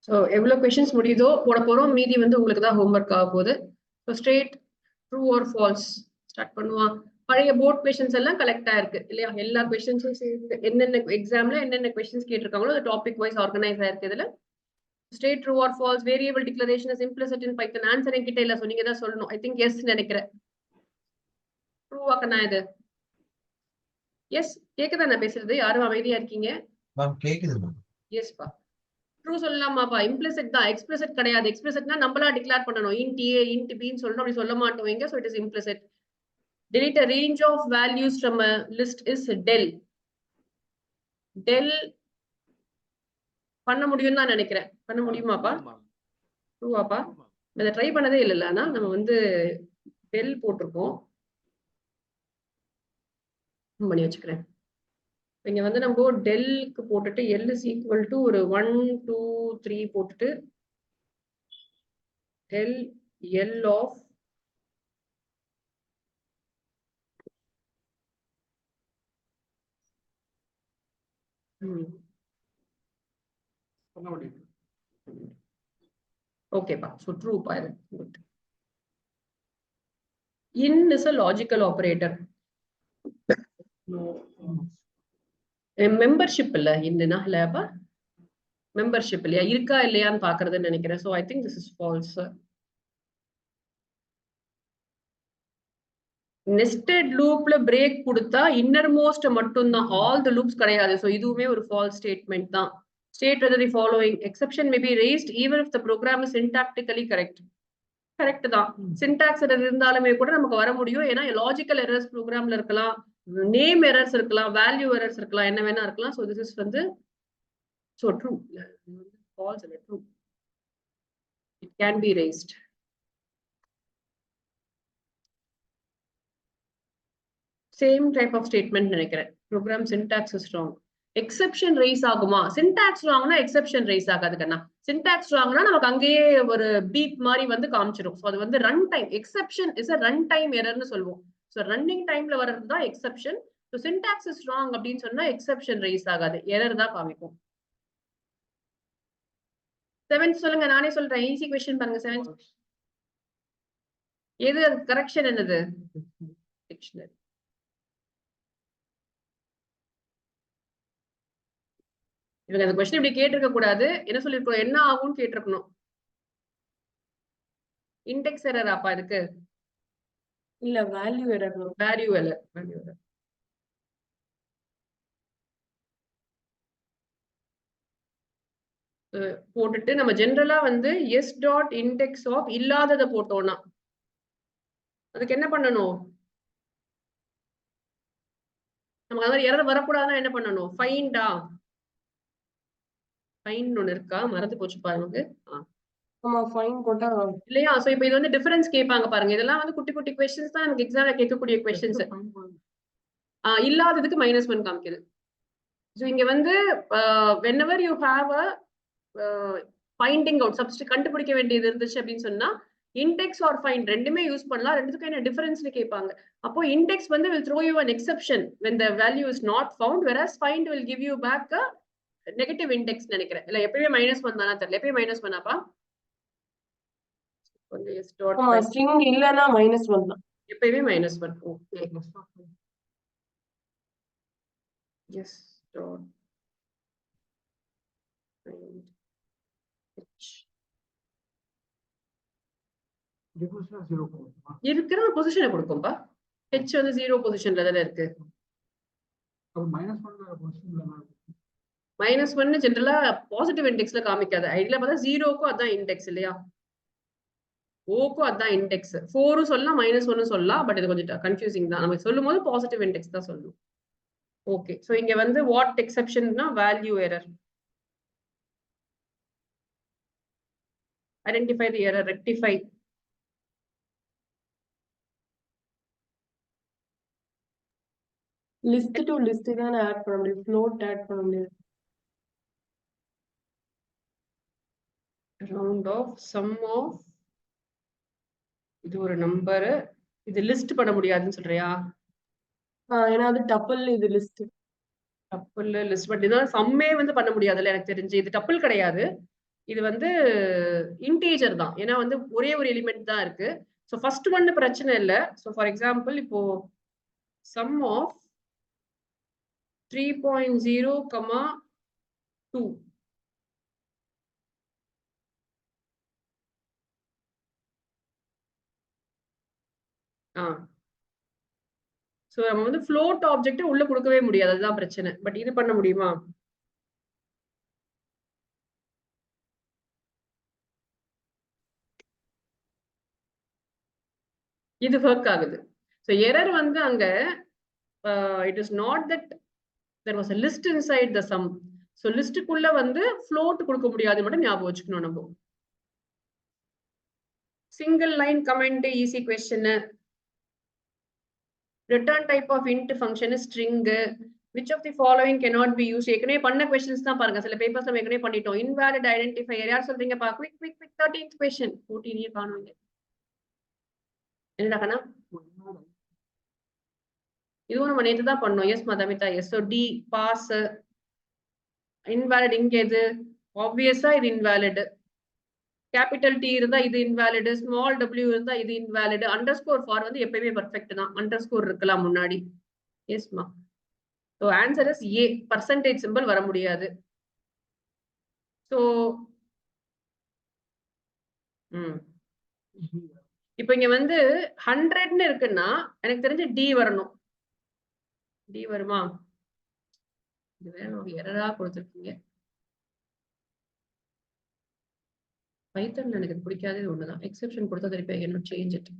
So எவ்வளோ questions முடியுதோ போட போகிறோம். மீதி வந்து உங்களுக்கு தான் ஹோம்ஒர்க் ஆக போகுது. So straight true or false start பண்ணுவான். பழைய போர்ட் கொஷின்ஸ் எல்லாம் கலெக்ட் ஆயிருக்கு இல்லையா? எல்லா கொஷின்ஸும் சேர்த்து என்னென்ன எக்ஸாம்ல என்னென்ன கொஷின்ஸ் கேட்டிருக்காங்களோ அது டாபிக் வைஸ் ஆர்கனைஸ் ஆயிருக்கு. இதுல straight true or false, variable declaration is implicit in Python. Answer என்கிட்ட இல்ல, ஸோ நீங்க தான் சொல்லணும். ஐ திங்க் எஸ் நினைக்கிறேன். ட்ரூவாக்கண்ணா இது? எஸ் கேக்குதா நான் பேசுறது? யாரும் அமைதியா இருக்கீங்க? எஸ்பா. ட்ரூ சொல்லலாமாப்பா? இம்ப்ளிசிட் தான், எக்ஸ்பிளிசிட் கிடையாது. எக்ஸ்பிளிசிட்னா நம்மளா டிக்ளேர் பண்ணணும். இன்ட் ஏ இன்ட் பின்னு சொல்லணும், அப்படி சொல்ல மாட்டோம் இங்க. So it is implicit. delete a range of values from a list is del. del பண்ண முடியும் தான் நினைக்கிறேன். பண்ண முடியுமாப்பா? ட்ரூவாப்பா? இதை ட்ரை பண்ணதே இல்லைல்ல. ஆனா நம்ம வந்து del போட்டிருக்கோம். பண்ணி வச்சுக்கிறேன். இங்க வந்து நம்ம டெல்க்கு போட்டுட்டு எல் இஸ் ஈக்குவல் டு ஒரு 1 2 3 போட்டுட்டு டெல் எல் ஆஃப் ஓகேப்பா. ஸோ ட்ரூ பாரு. Good. in is a logical operator. Membership இல்ல இன்னுனா இல்லப்பா? மெம்பர்ஷிப் இல்லையா? இருக்கா இல்லையான்னு பாக்குறதுன்னு நினைக்கிறேன். So I think this is false. Nested லூப்ல பிரேக் கொடுத்தா இன்னர் மோஸ்ட் மட்டும் தான், ஆல் தி லூப்ஸ் கிடையாது. ஸோ இதுவுமே ஒரு ஃபால்ஸ் ஸ்டேட்மெண்ட் தான். State whether the following exception may be raised even if the program is syntactically correct. Correct தான். Syntax இருந்தாலுமே கூட நமக்கு வர முடியும். ஏன்னா லாஜிக்கல் எரர்ஸ் ப்ரோக்ராம்ல இருக்கலாம், நேம் எரர்ஸ் இருக்கலாம், வேல்யூ எரர்ஸ் இருக்கலாம், என்ன வேணா இருக்கலாம். ஸோ திஸ் இஸ் வந்து ஸோ ட்ரூ. ஃபால்ஸ் இல்ல, true. It can be raised. Same type of statement நினைக்கிறேன். Program syntax is wrong. Exception raise ஆகுமா? சின்டாக்ஸ் ராங்னா எக்ஸெப்ஷன் ரைஸ் ஆகாது கண்ணா. சின்டாக்ஸ் ராங்னா நமக்கு அங்கேயே ஒரு பீப் மாதிரி வந்து காமிச்சிடும். ஸோ அது வந்து run time. Exception is a run time எரர்னு சொல்லுவோம். ஸோ ரன்னிங் டைம்ல வர்றது தான் exception. So syntax is wrong அப்படின்னு சொன்னா எக்ஸெப்ஷன் ரைஸ் ஆகாது, எரர் தான் காமிக்கும். 7th சொல்லுங்க, நானே சொல்றேன். ஈஸி क्वेश्चन பாருங்க. 7th எது கரெக்ஷன்? என்னது? டிக்ஷனரி. இவங்க அந்த क्वेश्चन இப்படி கேட்டிருக்க கூடாது. என்ன சொல்லிருக்கோம்? என்ன ஆகும்னு கேட்டிருக்கணும். இண்டெக்ஸ் எரர் அப்பா இதுக்கு இல்ல, value error. Value error. Value error போட்டுட்டு நம்ம ஜெனரலா வந்து s டாட் இண்டெக்ஸ் ஆஃப் இல்லாததை போட்டோம்னா அதுக்கு என்ன பண்ணணும்? நமக்கு அதாவது எரர் வரக்கூடாதுன்னா என்ன பண்ணணும்? ஃபைண்டா? ஃபைண்ட் ஒன்னு இருக்கா? மறந்து போச்சு பாருங்க. ஆமா, ஃபைண்ட் போட்டா இல்லையா? சோ இப்போ இது வந்து டிஃபரன்ஸ் கேட்பாங்க பாருங்க. இதெல்லாம் வந்து குட்டி குட்டி क्वेश्चंस தான் நமக்கு எக்ஸாம்ல கேட்கக்கூடிய क्वेश्चंस. இல்லாததுக்கு -1 காமிக்குது. சோ இங்க வந்து whenever you have a finding out substitute கண்டுபிடிக்க வேண்டியது இருந்துச்சு அப்படின்னு சொன்னா இண்டெக்ஸ் ஆர் ஃபைண்ட் ரெண்டுமே யூஸ் பண்ணலாம். ரெண்டுத்துக்கும் என்ன டிஃபரன்ஸ்னு கேட்பாங்க. அப்போ இண்டெக்ஸ் வந்து will throw you an exception when the value is not found, whereas find will give you back a negative index நினைக்கிறேன். இல்ல எப்பவுமே -1 தானா தெரியல. எப்பவுமே -1 ஆப்பா? ஸ்ட்ரிங் இல்லனா -1 தான். எப்பவுமே -1. ஓகே. எஸ் டாட் இருக்கிற பொசிஷனை கொடுக்கும்பா. h வந்து 0 பொசிஷன்ல தான இருக்கு. -1 ஜெனரலா பாசிட்டிவ் இண்டெக்ஸ்ல காமிக்காது. ஐடியா பார்த்தா 0க்கும் அதான் இண்டெக்ஸ் இல்லையா? ஓக்கும் அதான் இண்டெக்ஸ். 4 சொல்லலாம், -1 சொல்லலாம். பட் இது கொஞ்சம் கன்ஃபியூசிங் தான். நம்ம சொல்லும்போது பாசிட்டிவ் இண்டெக்ஸ் தான் சொல்லணும். ஓகே. சோ இங்க வந்து வாட் எக்ஸெப்ஷன்னா value error. Identify the error, rectify. List to list தான் ஆட் பண்ண முடியும், ஃப்ளோட் ஆட் பண்ண முடியாது. ரவுண்ட் ஆஃப் சம் ஆஃப் இது ஒரு நம்பர், இது லிஸ்ட் பண்ண முடியாதுன்னு சொல்றியா? ஏன்னா அது டப்பிள், இது லிஸ்ட். டப்பிள் லிஸ்ட் பட் இதான் சம்மே வந்து பண்ண முடியாதுல்ல எனக்கு தெரிஞ்சு. இது டப்பிள் கிடையாது. இது வந்து இன்டீஜர் தான், ஏன்னா வந்து ஒரே ஒரு எலிமெண்ட் தான் இருக்கு. ஸோ ஃபர்ஸ்ட் ஒன்னு பிரச்சனை இல்லை. ஸோ ஃபார் எக்ஸாம்பிள் இப்போ சம் ஆஃப் 3.0, 2. ஸோ நம்ம வந்து ஃப்ளோட் ஆப்ஜெக்ட் உள்ள கொடுக்கவே முடியாது, அதுதான் பிரச்சனை. பட் இது பண்ண முடியுமா? இது ஒர்க் ஆகுது. ஸோ எரர் வந்து அங்க it is not that there was a list inside the sum. So லிஸ்டுக்குள்ள வந்து ஃப்ளோட் கொடுக்க முடியாது மட்டும் ஞாபகம் வச்சுக்கணும் நம்ம. Single line comment easy question. Return type of int function string. which of the following cannot be used? ஏற்கனவே பண்ண கொஸ்டின்ஸ் தான் பாருங்க, சில பேப்பர்ஸ் நம்ம ஏற்கனவே பண்ணிட்டோம். இன்வாலிட் ஐடென்டிஃபையர் யார் சொல்றீங்க பா? Quick quick quick 13th question. 14 year காணுங்க. என்னடா கண்ணா? இதுவும் நம்ம நேற்று தான் பண்ணோம். Yes Madhamitha, yes. So D pass. Invalid இங்க எது? ஆப்வியஸா இது இன்வாலிட். கேபிட்டல் டி இருந்தா இது இன்வாலிட், ஸ்மால் டபிள்யூ இருந்தா இது இன்வாலிட். அண்டர்ஸ்கோர் ஃபார் வந்து எப்பயுமே பர்ஃபெக்ட் தான், அண்டர்ஸ்கோர் இருக்கலாம் முன்னாடி. எஸ்மா. So answer is A. Percentage simple வர முடியாது. ஸோ இப்போ இங்க வந்து 100ன்னு இருக்குன்னா எனக்கு தெரிஞ்சு டி வரணும். டி வருமா? இது வேணும், எரரா கொடுத்துருக்கீங்க. பைத்தன்ல எனக்கு பிடிக்காதது ஒண்ணுதான், எக்ஸெப்ஷன் கொடுத்தா திருப்பி I can not change it.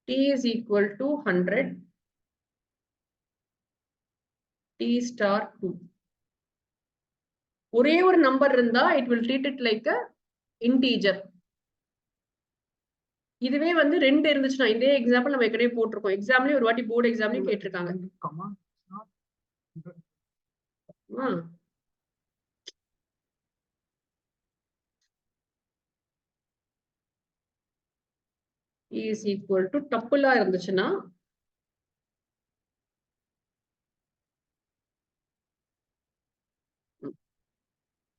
t is equal to 100, t star 2. ஒரே ஒரு நம்பர் இருந்தா it will treat it like a integer. இதுவே வந்து 2 இருந்துச்சுன்னா, இதே எக்ஸாம்பிள் நம்ம ஏற்கனவே போட்டிருக்கோம், எக்ஸாம்லயும் ஒரு வாட்டி போர்டு எக்ஸாம்லயும் கேட்டிருக்காங்க. is equal to டப்புலா இருந்துச்சுன்னா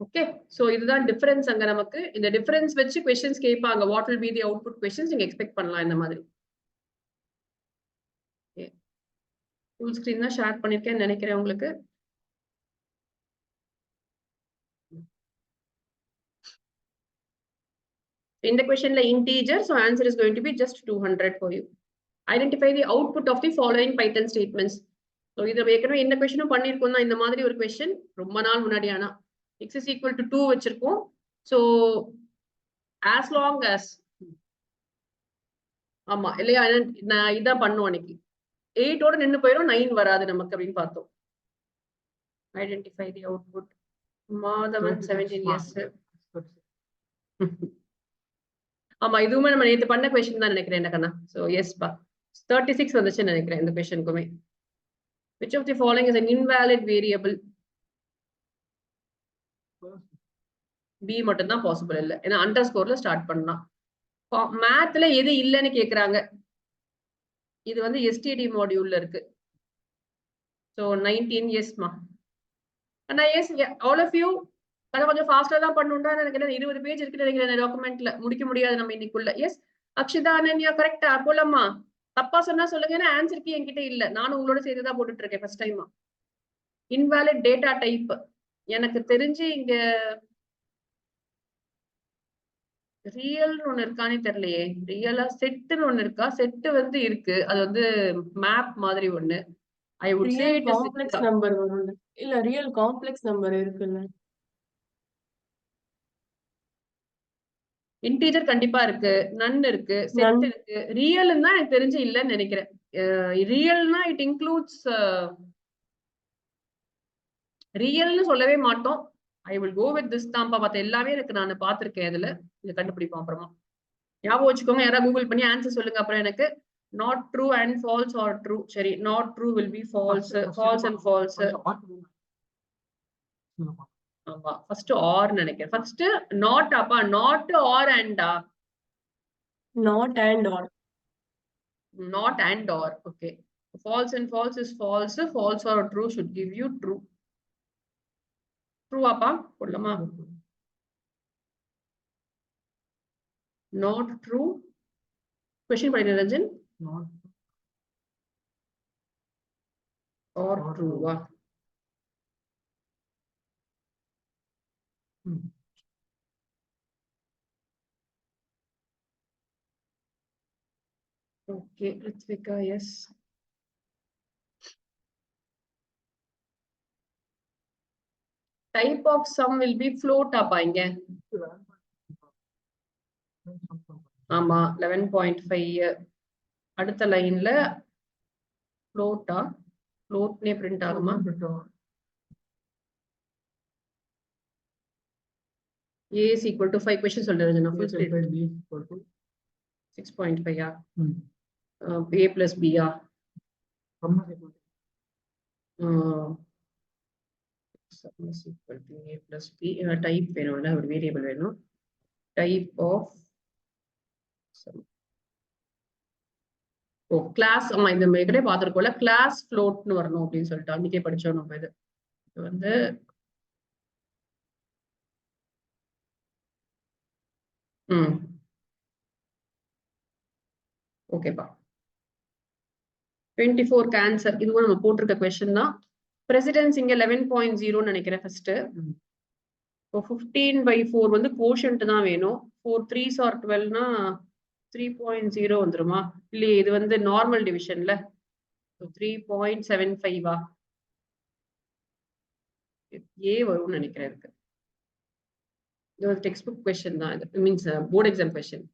ஓகே. சோ இதுதான் டிஃபரன்ஸ் அங்க நமக்கு. இந்த டிஃபரன்ஸ் வச்சு क्वेश्चंस கேட்பாங்க. What will be the output questions நீங்க எக்ஸ்பெக்ட் பண்ணலாம் இந்த மாதிரி. ஓகே, ஃபுல் ஸ்கிரீன் தான் ஷேர் பண்ணிருக்கேன்னு நினைக்கிறேன் உங்களுக்கு. இந்த क्वेश्चनல integer, so answer is going to be just 200 for you. Identify the output of the following Python statements. So இது ஏற்கனவே இந்த क्वेश्चனும் பண்ணிருக்கோம் தான், இந்த மாதிரி ஒரு क्वेश्चन ரொம்ப நாள் முன்னாடி. ஆனா x is equal to 2 வச்சிருக்கோம். So as long as ஆமா இல்லையா, நான் இதான் பண்ணுவோம் அன்னைக்கு. 8 ஓட நின்னு போயிடும், 9 வராது நமக்கு அப்படின்னு பார்த்தோம். Identify the output. Madhavan 17 years. ஆமா இதுவுமே நம்ம நேத்து பண்ண क्वेश्चन தான் நினைக்கிறேன் என்ன கண்ணா. சோ எஸ் பா 36 வந்துச்சுன்னு நினைக்கிறேன் இந்த क्वेश्चनக்குமே. which of the following is an invalid variable? b மட்டும் தான் பாசிபிள் இல்ல, ஏன்னா அண்டர்ஸ்கோர்ல ஸ்டார்ட் பண்ணலாம். மேத்ல எது இல்லன்னு கேக்குறாங்க. இது வந்து std மாடியூல்ல இருக்கு. சோ 19 எஸ் மா. அண்ணா எஸ் ஆல் ஆஃப் யூ. அத கொஞ்சம் ஃபாஸ்டா தான் பண்ணணும்டா நினைக்கிறேன். 20 பேஜ் இருக்குன்னு நினைக்கிறேன் டாக்குமெண்ட்ல, முடிக்க முடியாது நம்ம இன்னைக்குள்ள. எஸ் அக்ஷிதா அனன்யா கரெக்டா போலம்மா. தப்பா சொன்னா சொல்லுங்க, ஏன்னா ஆன்சர் கீ என்கிட்ட இல்ல, நானும் உங்களோட சேர்த்துதான் போட்டுட்டு இருக்கேன் ஃபர்ஸ்ட் டைமா. இன்வாலிட் டேட்டா டைப் எனக்கு தெரிஞ்சு இங்க ரியல்னு ஒண்ணு இருக்கானே தெரியலையே. ரியலா செட்டுன்னு ஒண்ணு இருக்கா? செட்டு வந்து இருக்கு, அது வந்து மேப் மாதிரி ஒண்ணு. I would say it is complex number வரும்ல. இல்ல ரியல் காம்ப்ளெக்ஸ் நம்பர் இருக்குல்ல. இன்டீஜர் கண்டிப்பா இருக்கு, நன் இருக்கு, செட் இருக்கு. ரியல்னு தான் எனக்கு தெரிஞ்சு இல்லன்னு நினைக்கிறேன். ரியல்னா இட் இன்க்ளூட்ஸ், ரியல்னு சொல்லவே மாட்டோம். I will go with this தான்ப்பா. பார்த்த எல்லாமே இருக்கு, நான் பார்த்திருக்கேன். இதுல இதை கண்டுபிடிப்போம் அப்புறமா. ஞாபகம் வச்சுக்கோங்க, யாராவது கூகுள் பண்ணி ஆன்சர் சொல்லுங்க அப்புறம் எனக்கு. Not true and false or true. சரி, not true will be false, false and false. ஆமா ஃபர்ஸ்ட் ஆர் நினைக்கிறேன். ஃபர்ஸ்ட் நாட் அப்பா, நாட் ஆர் அண்டா? Not and or. Not and or. Okay, false and false is false, false or true should give you true. ட்ரூவாப்பா போடலாமா? Not true. Question படிங்க Ranjan. Or ட்ரூவா? Okay, Rithvika yes. Type of sum will be float அப்பா இங்க. ஆமா 11.5. அடுத்த லைன்ல ஃப்ளோட்டா? ஃப்ளோட்னே பிரிண்ட் ஆகுமா? A is equal to 5 questions சொல்றேன் நான் full screen. 6.5 ah? A plus B ah? Sum is equal to A plus B. Type வேணும்ல, ஒரு வேரியபிள் வேணும். Type of sum. Oh class, ஆமா இந்த மேலே பார்த்துருக்கோம்ல, கிளாஸ் ஃப்ளோட்னு வரணும் அப்படின்னு சொல்லிட்டு அன்னைக்கே படிச்சோம் நம்ம. இது வந்து ஓகேப்பா. 24 ஆன்சர். இதுவும் நம்ம போட்டிருக்க கொஸ்டின் தான். பிரசிடென்ஸ் இங்க 11.0 நினைக்கிறேன் ஃபர்ஸ்ட். இப்போ 15/4 வந்து கோஷன்ட் தான் வேணும். 4 3s or 12னா 3.0 வந்துருமா? இல்லையே, இது வந்து நார்மல் டிவிஷன்ல 3.75 ஏ வரும்னு நினைக்கிறேன். இருக்கு இது ஒரு டெக்ஸ்ட் புக் கொஸ்டின் தான். இது மீன்ஸ் போர்டு எக்ஸாம் கொஸ்டின்.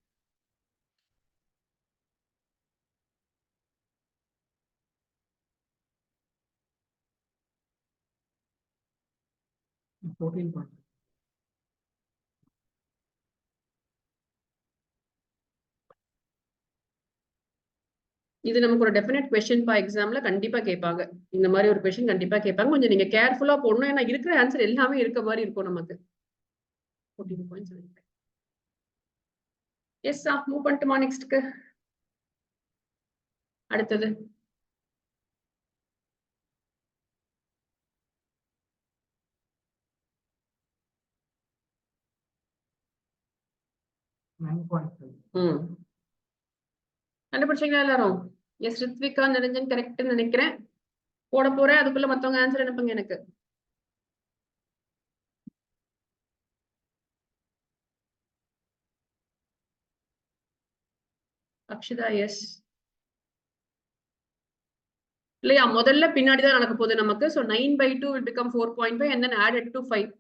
இது நமக்கு ஒரு டெஃபினட் கொஸ்டின் பா எக்ஸாம்ல கண்டிப்பா கேட்பாங்க. இந்த மாதிரி ஒரு கொஸ்டின் கண்டிப்பா கேட்பாங்க. கொஞ்சம் நீங்க கேர்ஃபுல்லா போடணும். ஏன்னா இருக்கிற ஆன்சர் எல்லாமே இருக்க மாதிரி இருக்கும் நமக்கு. 14.75. எஸ் மூவ் பண்ணிட்டுமா நெக்ஸ்ட்க்கு. அடுத்தது கண்டுபிடிச்சீங்களா எல்லாரும்? எஸ் ரித்விகா நிரஞ்சன் கரெக்ட்னு நினைக்கிறேன். போட போறேன், அதுக்குள்ள மத்தவங்க ஆன்சர் அனுப்புங்க எனக்கு. அக்ஷிதா எஸ். இல்லையா, முதல்ல பின்னாடிதான் நடக்க போகுது நமக்கு. So 9/2 will become 4.5 and then add it to 5.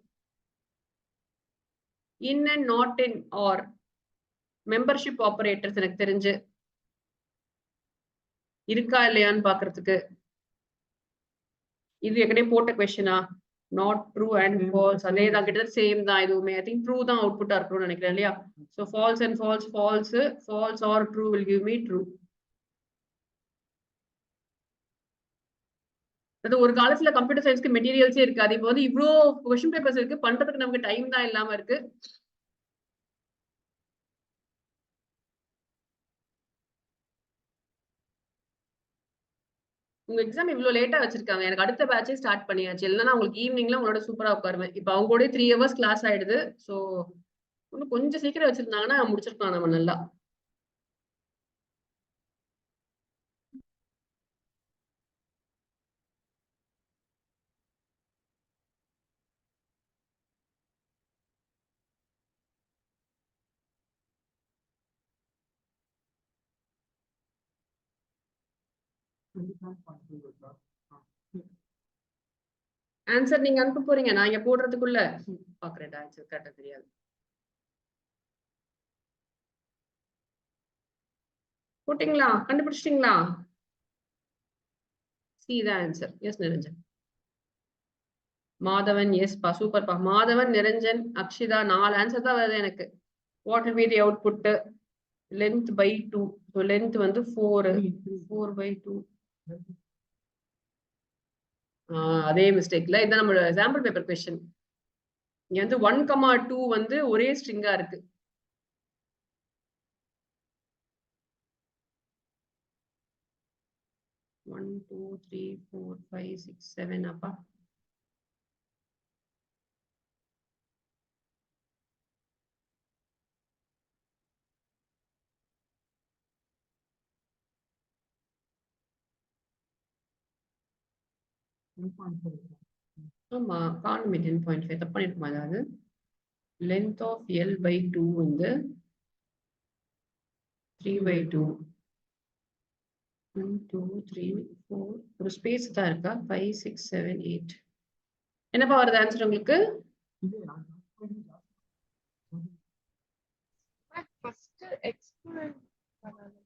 In and not in or membership operators எனக்கு தெரிஞ்சு இருக்கா இல்லையான்னு பாக்குறதுக்கு. இது ஏற்கனவே போட்ட கொஸ்டினா? Not true and false. அதே தான், கிட்டத்தட்ட சேம் தான் இதுவுமே. ஐ திங்க் ட்ரூ தான் அவுட்புட்டா இருக்கும்னு நினைக்கிறேன் இல்லையா? So false and false, false false or true will give me true. அது ஒரு காலத்துல கம்ப்யூட்டர் சயின்ஸ்க்கு மெட்டீரியல்ஸே இருக்காது. இப்போ வந்து இவ்வளோ கொஸ்டின் பேப்பர்ஸ் இருக்கு, பண்றதுக்கு நமக்கு டைம் தான் இல்லாம இருக்கு. உங்க எக்ஸாம் இவ்வளவு லேட்டா வச்சிருக்காங்க. எனக்கு அடுத்த பேட்சே ஸ்டார்ட் பண்ணியாச்சு. இல்லைன்னா உங்களுக்கு ஈவினிங்ல உங்களோட சூப்பரா உட்காருவேன். இப்போ அவங்க கூட 3 hours கிளாஸ் ஆயிடுது. ஸோ இன்னும் கொஞ்சம் சீக்கிரம் வச்சிருந்தாங்கன்னா முடிச்சிருக்கலாம் நம்ம நல்லா. ஆன்சர் நீங்க அனுப்ப போறீங்க, நான் இங்க போடுறதுக்குள்ள பாக்குறேன். ஆன்சர் கரெக்டா தெரியாது. போட்டீங்களா? கண்டுபிடிச்சிட்டீங்களா? சி தான் answer. Yes Niranjan. Madhavan yes பா, சூப்பர் பா. மாதவன், நிரஞ்சன், அக்ஷிதா 4 ஆன்சர் தான் வருது எனக்கு. What will be the output? Length by 2. So length வந்து 4/2. அதே மிஸ்டேக்ல இதான் நம்மளோட சாம்பிள் பேப்பர் கொஸ்டின். இங்க வந்து 1,2 வந்து ஒரே ஸ்ட்ரிங்கா இருக்கு. ஒன் 2 3 4 5 6 7 அப்பா. ஆமா காணுமே 10.5 தப்பு பண்ணிருக்குமா ஏதாவது length of L by 2 வந்து 3/2 1 2 3 4 ஒரு ஸ்பேஸ் தான் இருக்கா 5 6 7 8 என்னப்பா வருது ஆன்சர் உங்களுக்கு ஃபர்ஸ்ட் எக்ஸ்போனன்ட் பண்ணது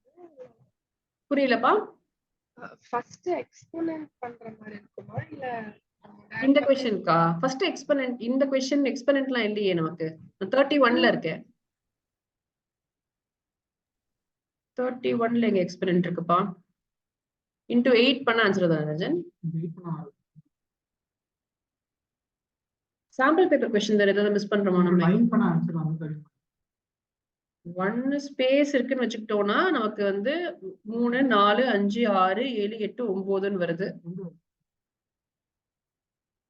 புரியலப்பா ஃபர்ஸ்ட் எக்ஸ்போனன்ட் பண்ற மாதிரி இருக்குமா இல்ல இந்த கொஸ்டின்க்கா ஃபர்ஸ்ட் எக்ஸ்போனன்ட் இந்த கொஸ்டின் எக்ஸ்போனன்ட்லாம் இல்லையே நமக்கு 31ல இருக்கேன் 31ல எங்க எக்ஸ்போனன்ட் இருக்குப்பா into 8 பண்ண ஆன்சர் தான் ரஜன் சாம்பிள் பேப்பர் கொஸ்டின் தான் ஏதாவது மிஸ் பண்றோமா நம்ம 1 ஸ்பேஸ் இருக்குன்னு வச்சுக்கிட்டோம்னா நமக்கு வந்து 3 4 5 6 7 8 9ன்னு வருது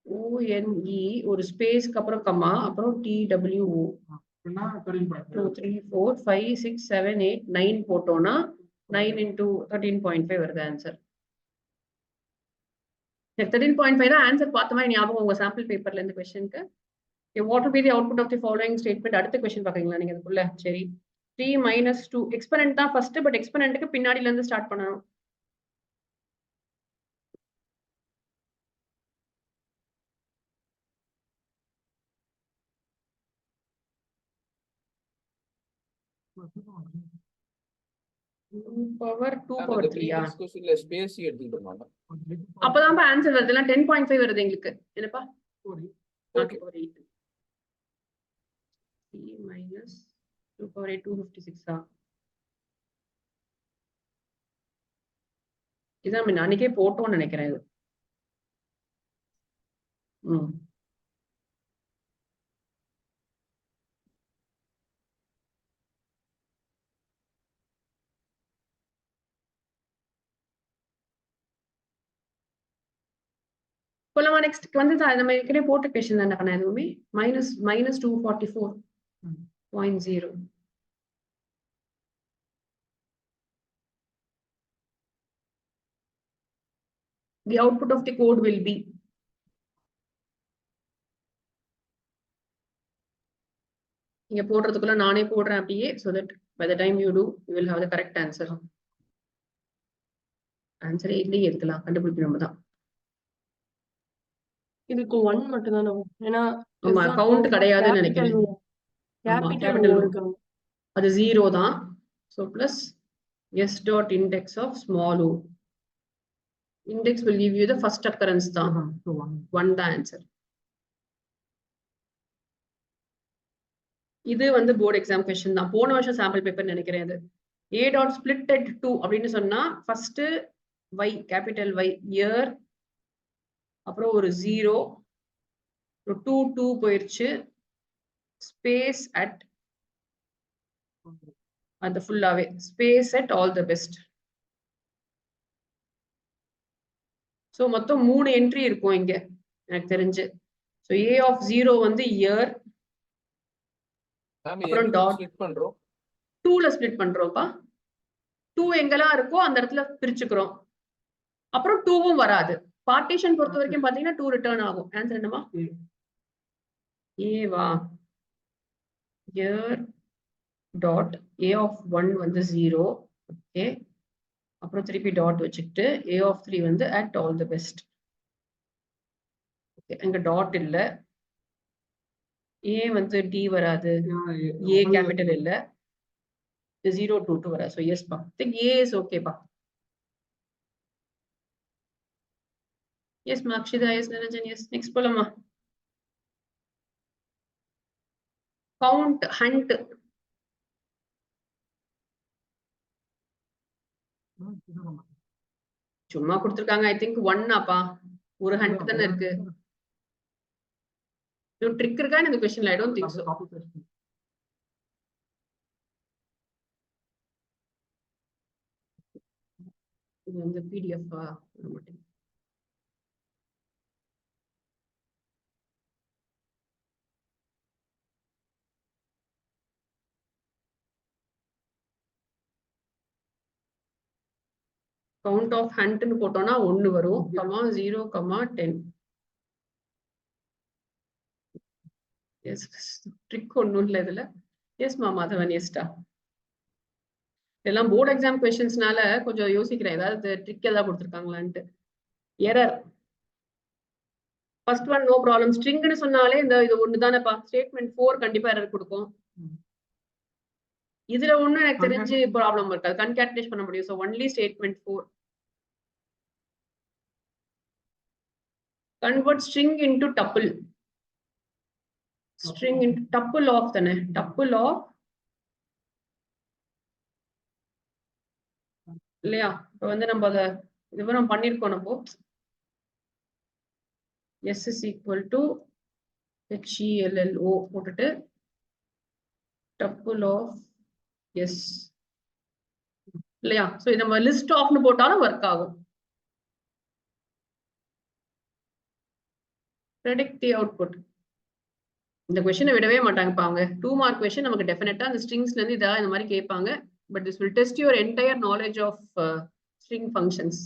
ONE ஒரு ஸ்பேஸ்க்கு அப்புறம் கமா அப்புறம் TWO 2 3 4 5 6 7 8 9 போட்டோம்னா 9 into 13.5 வருது ஆன்சர் 13.5 தான் ஆன்சர் பார்த்த மாதிரி ஞாபகம் உங்க சாம்பிள் பேப்பர்ல இந்த கொஸ்டினுக்கு what will be the output of the following statement அடுத்த கொஸ்டின் பாக்குறீங்களா நீங்க அதுக்குள்ள சரி 3 minus 2 எக்ஸ்போனன்ட் தான் ஃபர்ஸ்ட் பட் எக்ஸ்போனன்ட்க்கு பின்னாடில இருந்து ஸ்டார்ட் பண்ணனும் பவர் 2 பவர் 3 கொஸ்டின்ல ஸ்பேஸ் எடுத்துக்கிட்டோம் அப்பதான் ஆன்சர் வருது இல்ல 10.5 வருது எங்களுக்கு என்னப்பா 8 3 minus 2 power 8 256 இதான் நான் அன்னைக்கே போட்டோம்னு நினைக்கிறேன் இது போலாமா நெக்ஸ்ட் வந்து நம்ம ஏற்கனவே போட்ட கொஸ்டின் என்ன பண்ண எதுவுமே minus 244.0 the output of the code will be இங்க போடுறதுக்குள்ள நானே போடுறேன் அப்படியே so that by the time you do you will have the correct answer ஆன்சரே இல்லையே எடுக்கலாம் கண்டுபிடிக்கணும் நம்ம தான் இதுக்கு 1 மட்டும் தான் ஏன்னா ஆமா கவுண்ட் கிடையாதுன்னு நினைக்கிறேன் கேபிட்டல் அது 0 தான் so plus s dot index of small o index will give you the first occurrence தான் 1 தான் ஆன்சர் இது வந்து போர்டு எக்ஸாம் கொஸ்டின் தான் போன வருஷம் சாம்பிள் பேப்பர் நினைக்கிறேன் இது a dot split at 2 அப்படின்னு சொன்னா first y capital y year அப்புறம் ஒரு 0 2 போயிருச்சு ஸ்பேஸ் அட் அந்த ஃபுல்லாவே space at all the best so மொத்தம் 3 என்ட்ரி இருக்கும் இங்க எனக்கு தெரிஞ்சு சோ a of 0 வந்து இயர் அப்புறம் டாட் ஸ்ப்ளிட் பண்றோம் 2ல ஸ்ப்ளிட் பண்றோம்ப்பா 2 எங்கெல்லாம் இருக்கோ அந்த இடத்துல பிரிச்சுக்கிறோம் அப்புறம் 2வும் வராது பார்ட்டிஷன் பொறுத்த வரைக்கும் பாத்தீங்கன்னா 2 ரிட்டர்ன் ஆகும் ஆன்சர் என்னமா a வா இயர் டாட் a of 1 வந்து 0 ஓகே அப்புறம் திருப்பி டாட் வச்சுக்கிட்டு a of 3 வந்து at all the best okay அங்க டாட் இல்ல a வந்து d வராது a கேபிட்டல் இல்ல 0 2 2 வராது so yes பா think a is okay பா yes மாக்ஷிதா yes Niranjan yes next போலாமா count hunt சும்மா கொடுத்திருக்காங்க ஐ திங்க் 1 அப்பா ஒரு ஹண்ட் தானே இருக்கு ட்ரிக் இருக்கா இந்த क्वेश्चनல ஐ டோன்ட் திங்க் சோ இது வந்து பிடிஎஃப் மாட்டேன் கவுண்ட் ஆஃப் ஹண்ட்னு போட்டோம்னா 1 வரும், கமா 0, கமா 10. எஸ், ட்ரிக் ஒன்றும் இல்லை இதுல. எஸ் மா மாதவன், எஸ்டா. இதெல்லாம் போர்டு எக்ஸாம் கொஸ்டின்ஸ்னால கொஞ்சம் யோசிக்கிறேன், ஏதாவது ட்ரிக் ஏதாவது கொடுத்துருக்காங்களான்ட்டு. Error first one no problem. ஸ்ட்ரிங்னு சொன்னாலே இந்த இது ஒன்று தானேப்பா. ஸ்டேட்மெண்ட் 4 கண்டிப்பா எரர் கொடுக்கும். இதுல ஒன்றும் எனக்கு தெரிஞ்சு ப்ராப்ளம் இருக்காது, கன்கேட்டனேட் பண்ண முடியும். So only statement 4. Convert string into tuple. String into tuple of தானே, டப்பிள் ஆஃப் இல்லையா? இப்போ வந்து நம்ம அதை இதுவரை பண்ணியிருக்கோம். நம்ம s is equal to HELLO போட்டுட்டு tuple of s இல்லையா? ஸோ இது நம்ம லிஸ்ட் ஆஃப்னு போட்டாலும் ஒர்க் ஆகும். predict the output. இந்த கொஸ்டினை விடவே மாட்டாங்கப்பா அவங்க. 2 மார்க் கொஸ்டின் நமக்கு டெஃபினட்டா அந்த ஸ்ட்ரிங்ஸ்ல இருந்து இதா இந்த மாதிரி கேட்பாங்க. But this will test your entire knowledge of string functions.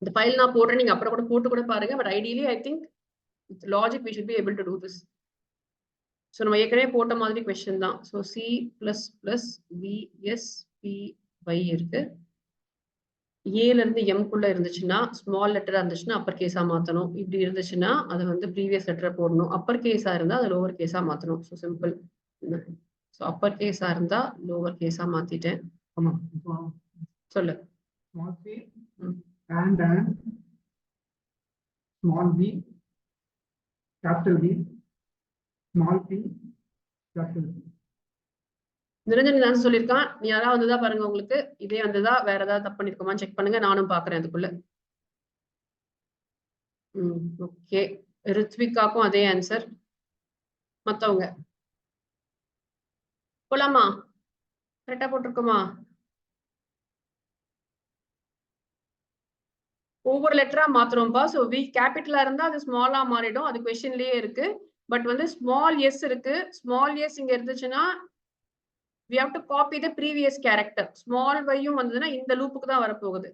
இந்த ஃபைல் நான் போடுறேன், நீங்க அப்புறம் கூட போட்டு கூட பாருங்க. But ideally I think with logic we should be able to do this. So நம்ம ஏற்கனவே போட்ட மாதிரி கொஸ்டின் தான். ஸோ C++VSPY இருக்கு. ஏல இருந்து எம்குள்ள இருந்துச்சுன்னா ஸ்மால் லெட்டரா இருந்துச்சுன்னா அப்பர் கேஸா மாத்தணும். இப்படி இருந்துச்சுன்னா அதை வந்து ப்ரீவியஸ் லெட்டரை போடணும். அப்பர் கேஸா இருந்தா அதை லோவர் கேஸா மாத்தணும். So simple. ஸோ அப்பர் கேஸா இருந்தா லோவர் கேஸா மாத்திட்டேன். சொல்லு. Small c and small b, capital B, small p, capital P. Niranjan தான் சொல்லியிருக்கான். நீ யாராவது வந்ததா பாருங்க, உங்களுக்கு இதே வந்ததா வேற ஏதாவது தப்பு பண்ணிருக்கோமான்னு செக் பண்ணுங்க. நானும் பாக்குறேன் அதுக்குள்ள. ஓகே, ரித்விகாக்கும் அதே ஆன்சர். மத்தவங்க போலாமா? கரெக்டா போட்டிருக்கோமா? ஒவ்வொரு லெட்டரா மாத்துறோம்ப்பா. ஸோ வி கேபிட்டலா இருந்தா அது ஸ்மாலா மாறிடும், அது கொஸ்டின்லயே இருக்கு. பட் வந்து ஸ்மால் எஸ் இருக்கு. ஸ்மால் எஸ் இங்க இருந்துச்சுன்னா we have to copy the previous character. Small வையும் வந்ததுன்னா இந்த லூப்புக்கு தான் வரப்போகுது.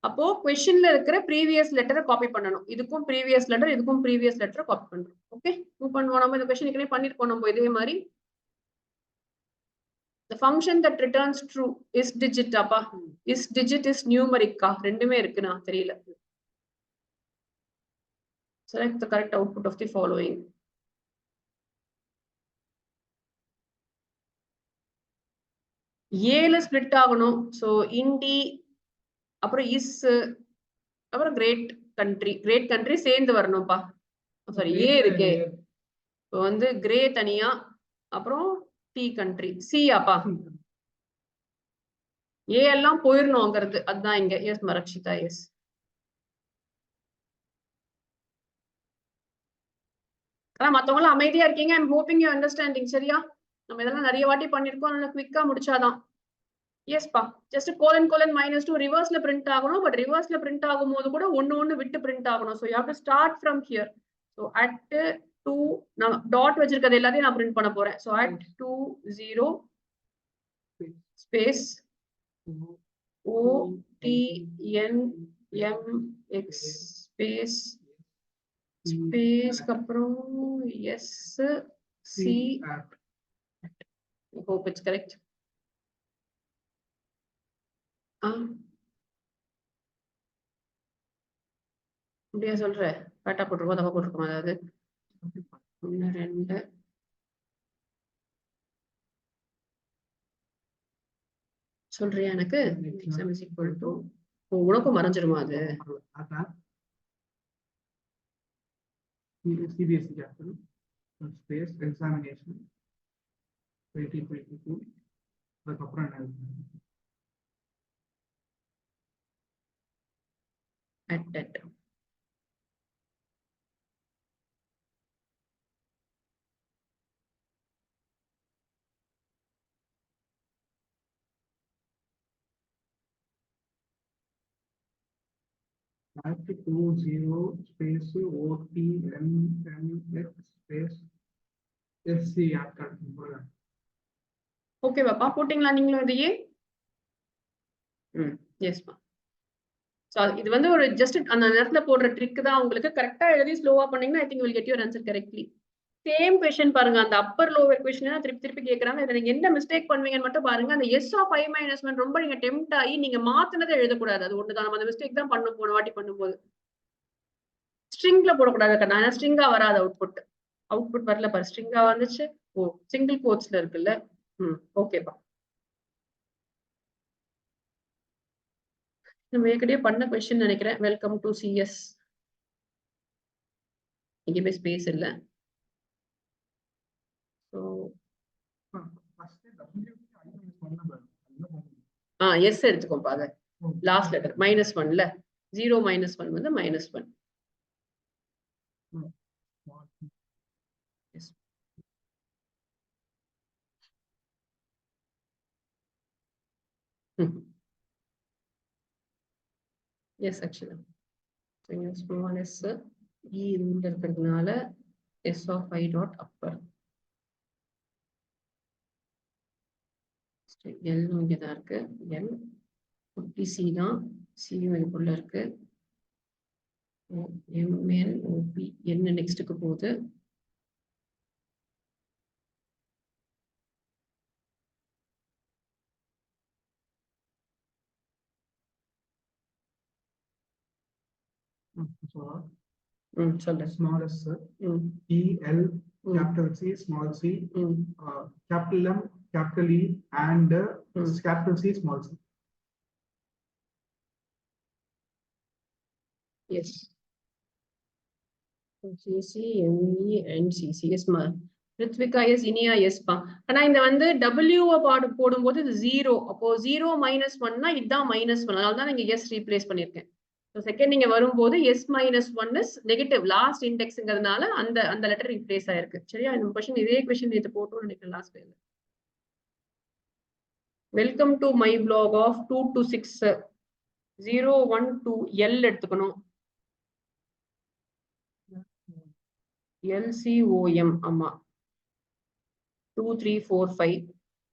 அப்போ கொஸ்டின்ல இருக்கிற ப்ரீவியஸ் லெட்டரை காப்பி பண்ணணும். இதுக்கும் ப்ரீவியஸ் லெட்டர், இதுக்கும் ப்ரீவியஸ் லெட்டரை காப்பி பண்றோம். ஓகே, மூவ் பண்ணுவோம். நம்ம இந்த கொஸ்டின் பண்ணிருக்கோம் நம்ம இதே மாதிரி. The function that returns true is digit அப்பா. is digit is numeric கா, ரெண்டுமே இருக்குனா தெரியல. Select the correct output of the following. ஏல ஸ்பிளிட் ஆகணும். ஸோ இண்டி, அப்புறம் இஸ், அப்புறம் கிரேட் கண்ட்ரி சேர்ந்து வரணும்ப்பா. சாரி, ஏ இருக்கே. இப்போ வந்து கிரே தனியா, அப்புறம் டி கண்ட்ரி சி அப்பா. ஏ எல்லாம் போயிடணுங்கிறது அதுதான் இங்க. Yes Marakshitha, yes. ஆனா மத்தவங்க அமைதியா இருக்கீங்க. I'm hoping you understanding. சரியா? நம்ம இதெல்லாம் நிறைய வாட்டி பண்ணிருக்கோம். நல்லா குவிக்கா முடிச்சாதான். எஸ்பா, ஜஸ்ட் கோலன் -2 ரிவர்ஸ்ல பிரிண்ட் ஆகணும். பட் ரிவர்ஸ்ல பிரிண்ட் ஆகும்போது கூட ஒன்னு விட்டு பிரிண்ட் ஆகணும். So you have to start from here. So at 2 நான் டாட் வச்சிருக்கிறது எல்லாத்தையும் நான் பிரிண்ட் பண்ண போறேன். So at 2 0 space OTNMX space ஸ்பேஸ்க்கு அப்புறம் SC. I hope it's correct. அப்படியா சொல்ற? கரெக்டா போட்டிருக்கோம், தப்பா போட்டிருக்கோம்? அதாவது 1 2 சொல்றியா எனக்கு? exam is equal to உனக்கும் மறைஞ்சிருமா அது? CBSE capital space examination 2022. அதுக்கப்புறம் என்ன? at Alt 20 space OTMMX space SC ஆட்கள். ஓகே பாப்பா போட்டிங்களா நீங்களும் இதையே? எஸ்மா. ஸோ இது வந்து ஒரு ஜஸ்ட் அந்த நேரத்துல போடுற ட்ரிக் தான். உங்களுக்கு கரெக்டா எழுதி ஸ்லோவா பண்ணீங்கன்னா I think will get your answer correctly. Same question பாருங்க, அந்த அப்பர் லோவர் கொஸ்டின் திருப்பி திருப்பி கேட்கறாங்க. இதை நீங்க என்ன மிஸ்டேக் பண்ணுவீங்கன்னு மட்டும் பாருங்க. அந்த எஸ் ஆஃப் I - 1 ரொம்ப நீங்க டெம்ப்ட் ஆகி நீங்க மாத்தினதை எழுதக்கூடாது. அது ஒண்ணுதான். நம்ம அந்த மிஸ்டேக் தான் பண்ண போன வாட்டி பண்ணும்போது ஸ்ட்ரிங்ல போடக்கூடாது. நான் ஸ்ட்ரிங்கா வராது அவுட்புட் வரல பாரு, ஸ்ட்ரிங்கா வந்துச்சு. ஓ சிங்கிள் கோட்ஸ்ல இருக்குல்ல. ஓகேப்பா. நம்ம ஏற்கனவே பண்ண கொஸ்டின் நினைக்கிறேன். Welcome to CS. எங்கேயுமே ஸ்பேஸ் இல்லை. ஸோ எஸ் எடுத்துக்கோப்பா. அதை லாஸ்ட் லெட்டர் -1ல 0 - 1 வந்து -1. எஸ் ஆக்சுவலா ஸ்மால் எஸ் இ ரூல்ல இருக்கிறதுனால S of I dot upper. L இங்கதான் இருக்கு. எல் குட்டி சி தான். சியும் இதுக்குள்ள இருக்கு. எம்என் ஓபி என்ன நெக்ஸ்ட்டுக்கு போகுது. சொல்லு. Small s, E, L, capital C, small c, capital M, capital E, and capital C, small c. Yes. CC, ME, and CC. Yes, ma. Ritvika, yes, Inia, yes, pa. ஆனா இந்த வந்து W போடும்போது இது 0. அப்போ 0 - 1னா இதுதான் -1. அதனால தான் நீங்க எஸ் ரீப்ளேஸ் பண்ணிருக்கேன். செகண்ட் நீங்க வரும்போது S - 1 இஸ் நெகட்டிவ் லாஸ்ட் இண்டெக்ஸ்ங்கிறதுனால அந்த லெட்டர் ரீப்ளேஸ் ஆயிருக்கு. சரியா? இந்த கொஸ்டின் இதே கொஸ்டின் இது போட்டோம்னு நினைக்கிறேன் லாஸ்ட் பேஜ்ல. Welcome to my black of 2 to 6 012 L எடுத்துக்கணும். LCOM. ஆமா 2 3 4 5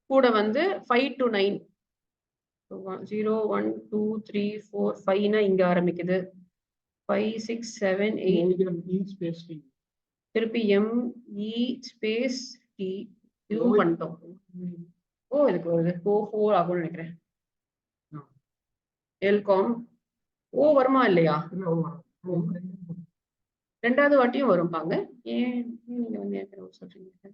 கூட வந்து 5 to 9 0 1 2 3 4 5 இங்க ஆரம்பிக்குது. 5 6 7 8 திருப்பி ME ஸ்பேஸ் T இதுவும் பண்ணிட்டோம். ஓ இதுக்கு வருது 4 ஆகும்னு நினைக்கிறேன். எல்காம் ஓ வருமா இல்லையா? ரெண்டாவது வாட்டியும் வரும் பாங்க. ஏன் நீங்க வந்து சொல்றீங்க?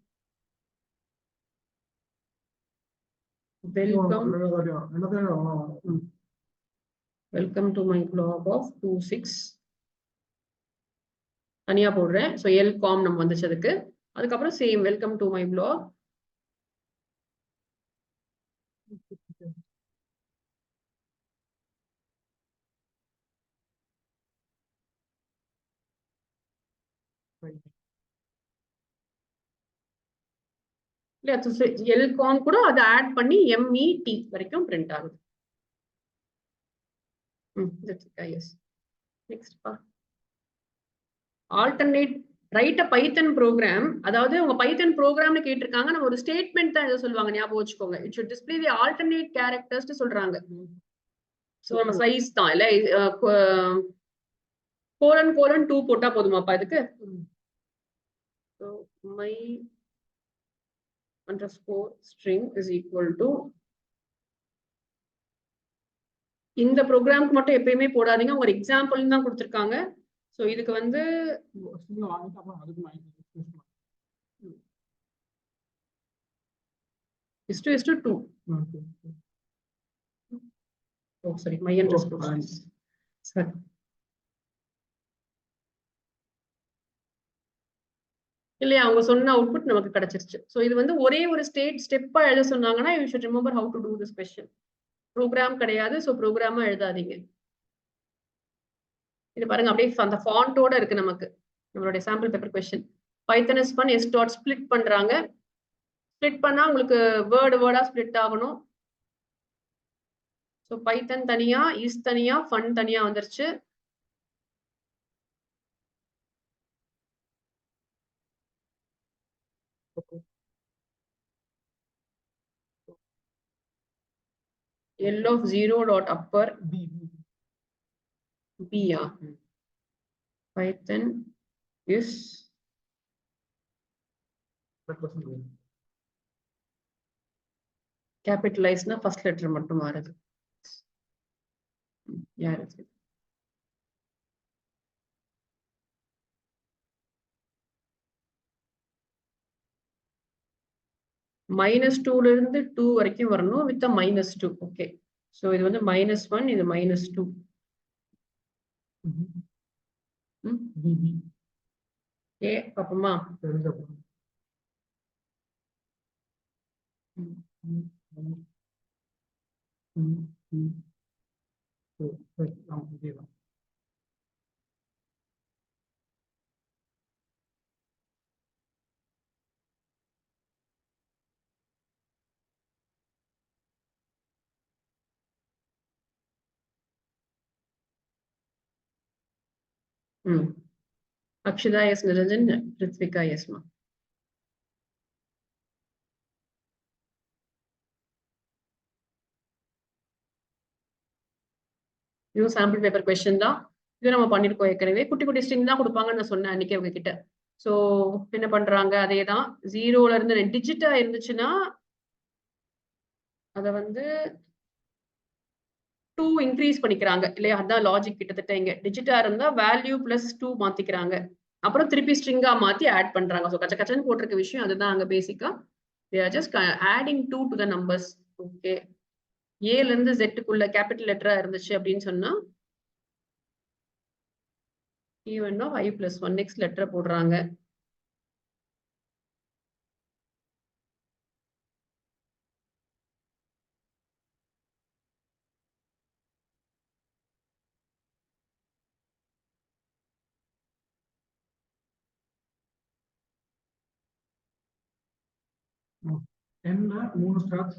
Welcome to my black of 2 6 தனியா போடுறேன். ஸோ எல்காம் நம்ம வந்துச்சதுக்கு. அதுக்கப்புறம் same welcome to my blog. எல்காம் கூட அதை ஆட் பண்ணி MET வரைக்கும் பிரிண்ட் ஆகுது. நெக்ஸ்ட் பா. ஆல்டர்னேட் ரைட் அ பைத்தன் ப்ரோக்ராம். அதாவது உங்க பைத்தன் ப்ரோக்ராம்னு கேட்டிருக்காங்க. நம்ம ஒரு ஸ்டேட்மெண்ட் தான் எதை சொல்லுவாங்க ஞாபகம் வச்சுக்கோங்க. It should display the alternate characters சொல்றாங்க. சோ நம்ம சைஸ் தான் இல்ல ::2 போட்டா போதுமாப்பா இதுக்கு. my underscore string is equal to இந்த ப்ரோக்ராம்க்கு மட்டும் எப்பயுமே போடாதீங்க. ஒரு எக்ஸாம்பிள் தான் கொடுத்திருக்காங்க. சோ இதுக்கு வந்து (2:2) oh sorry my underscore sorry. இல்லையா அவங்க சொன்ன அவுட்புட் நமக்கு கிடைச்சிருச்சு. சோ இது வந்து ஒரே ஒரு ஸ்டெப்பா எழுத சொன்னாங்கன்னா you should remember how to do this question. Program கிடையாது. சோ ப்ரோக்ராமா எழுதாதீங்க. இது பாருங்க அப்படியே அந்த ஃபாண்டோட இருக்கு நமக்கு நம்மளுடைய sample paper question. Python is fun s dot split பண்றாங்க. ஸ்ப்ளிட் பண்ணா உங்களுக்கு வேர்டா ஸ்ப்ளிட் ஆகணும். சோ பைத்தன் தனியா இஸ் தனியா ஃபன் தனியா வந்துருச்சு. L of 0 dot upper B. B, Python is That was the capitalized na first letter மட்டும் மாறுது. யார் இது? -2 ல இருந்து 2 வரைக்கும் வரணும் with a -2. ஓகே. சோ இது வந்து -1, இது -2. BB. ஏ பாப்போமா? Akshita, yes. Niranjan, Prithvika, yes, ma. இது சாம்பிள் பேப்பர் கொஸ்டின் தான். இது நம்ம பண்ணிருக்கோம் ஏற்கனவே. குட்டி குட்டி ஸ்ட்ரிங் தான் கொடுப்பாங்கன்னு நான் சொன்னேன் அன்னைக்கு அவங்க கிட்ட. சோ என்ன பண்றாங்க, அதே தான் 0ல இருந்து டிஜிட்டா இருந்துச்சுன்னா அத வந்து 2 இன்க்ரீஸ் பண்ணிக்கிறாங்க இல்லையா? அதான் லாஜிக் கிட்டத்தட்ட. இங்க டிஜிட்டா இருந்தா வேல்யூ பிளஸ் 2 மாத்திக்கிறாங்க. அப்புறம் திருப்பி ஸ்ட்ரிங்கா மாத்தி ஆட் பண்றாங்க. சோ கச்ச கச்சன்னு போட்டிருக்க விஷயம் அதுதான் அங்க பேசிக்கா. they are just adding 2 to the numbers. Okay. A ல இருந்து Z க்குள்ள கேபிட்டல் லெட்டரா இருந்துச்சு அப்படின்னு சொன்னா T1 of I plus 1 next லெட்டரை போடுறாங்க. என்ன 3 ஸ்டார்ஸ்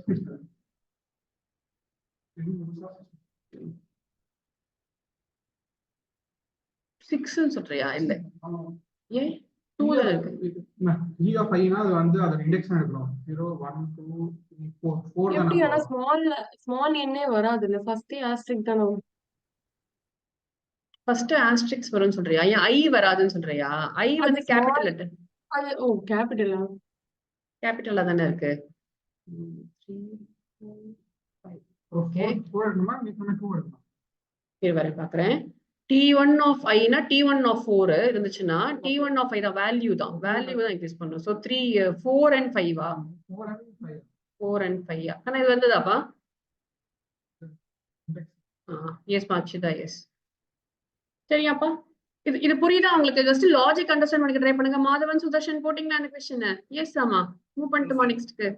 6 சொல்றியா? இல்ல ஏன் 2 தான் இருக்கு. G of I னா அது வந்து அதோட இண்டெக்ஸ் எடுக்கணும். 0 1 2 3 4 4 தான். எப்படி ஆனா ஸ்மால் எண்ணே வராது இல்ல, ஃபர்ஸ்ட் ஆஸ்ட்ரிக் தான வரும். ஃபர்ஸ்ட் ஆஸ்ட்ரிக்ஸ் வரும்னு சொல்றியா? ஏன் I வராதுன்னு சொல்றியா? I வந்து கேபிட்டல் லெட்டர். அது கேபிட்டலா? கேபிட்டலா தானே இருக்கு. 3 4 5. ஓகே. 4 எடுக்கணுமா? நீ சொன்ன 2 எடுக்கணும். இது வரை பாக்குறேன். T1 of I னா T1 of 4 இருந்துச்சுன்னா T1 of I தான் வேல்யூ தான் இன்க்ரீஸ் பண்ணும். சோ 3 4 and 5 ஆ? 4 and 5. 4 and 5 ஆ? ஆனா இது வந்ததாப்பா? S மாக்ஷிதா, S. சரியாப்பா? இது புரியுதா உங்களுக்கு? ஜஸ்ட் லாஜிக் அண்டர்ஸ்டாண்ட் பண்ணிக்க ட்ரை பண்ணுங்க. மாதவன் சுதர்ஷன் போட்டிங்களா அந்த क्वेश्चन? எஸ் ஆமா. மூவ் பண்ணிட்டுமா நெக்ஸ்ட்க்கு.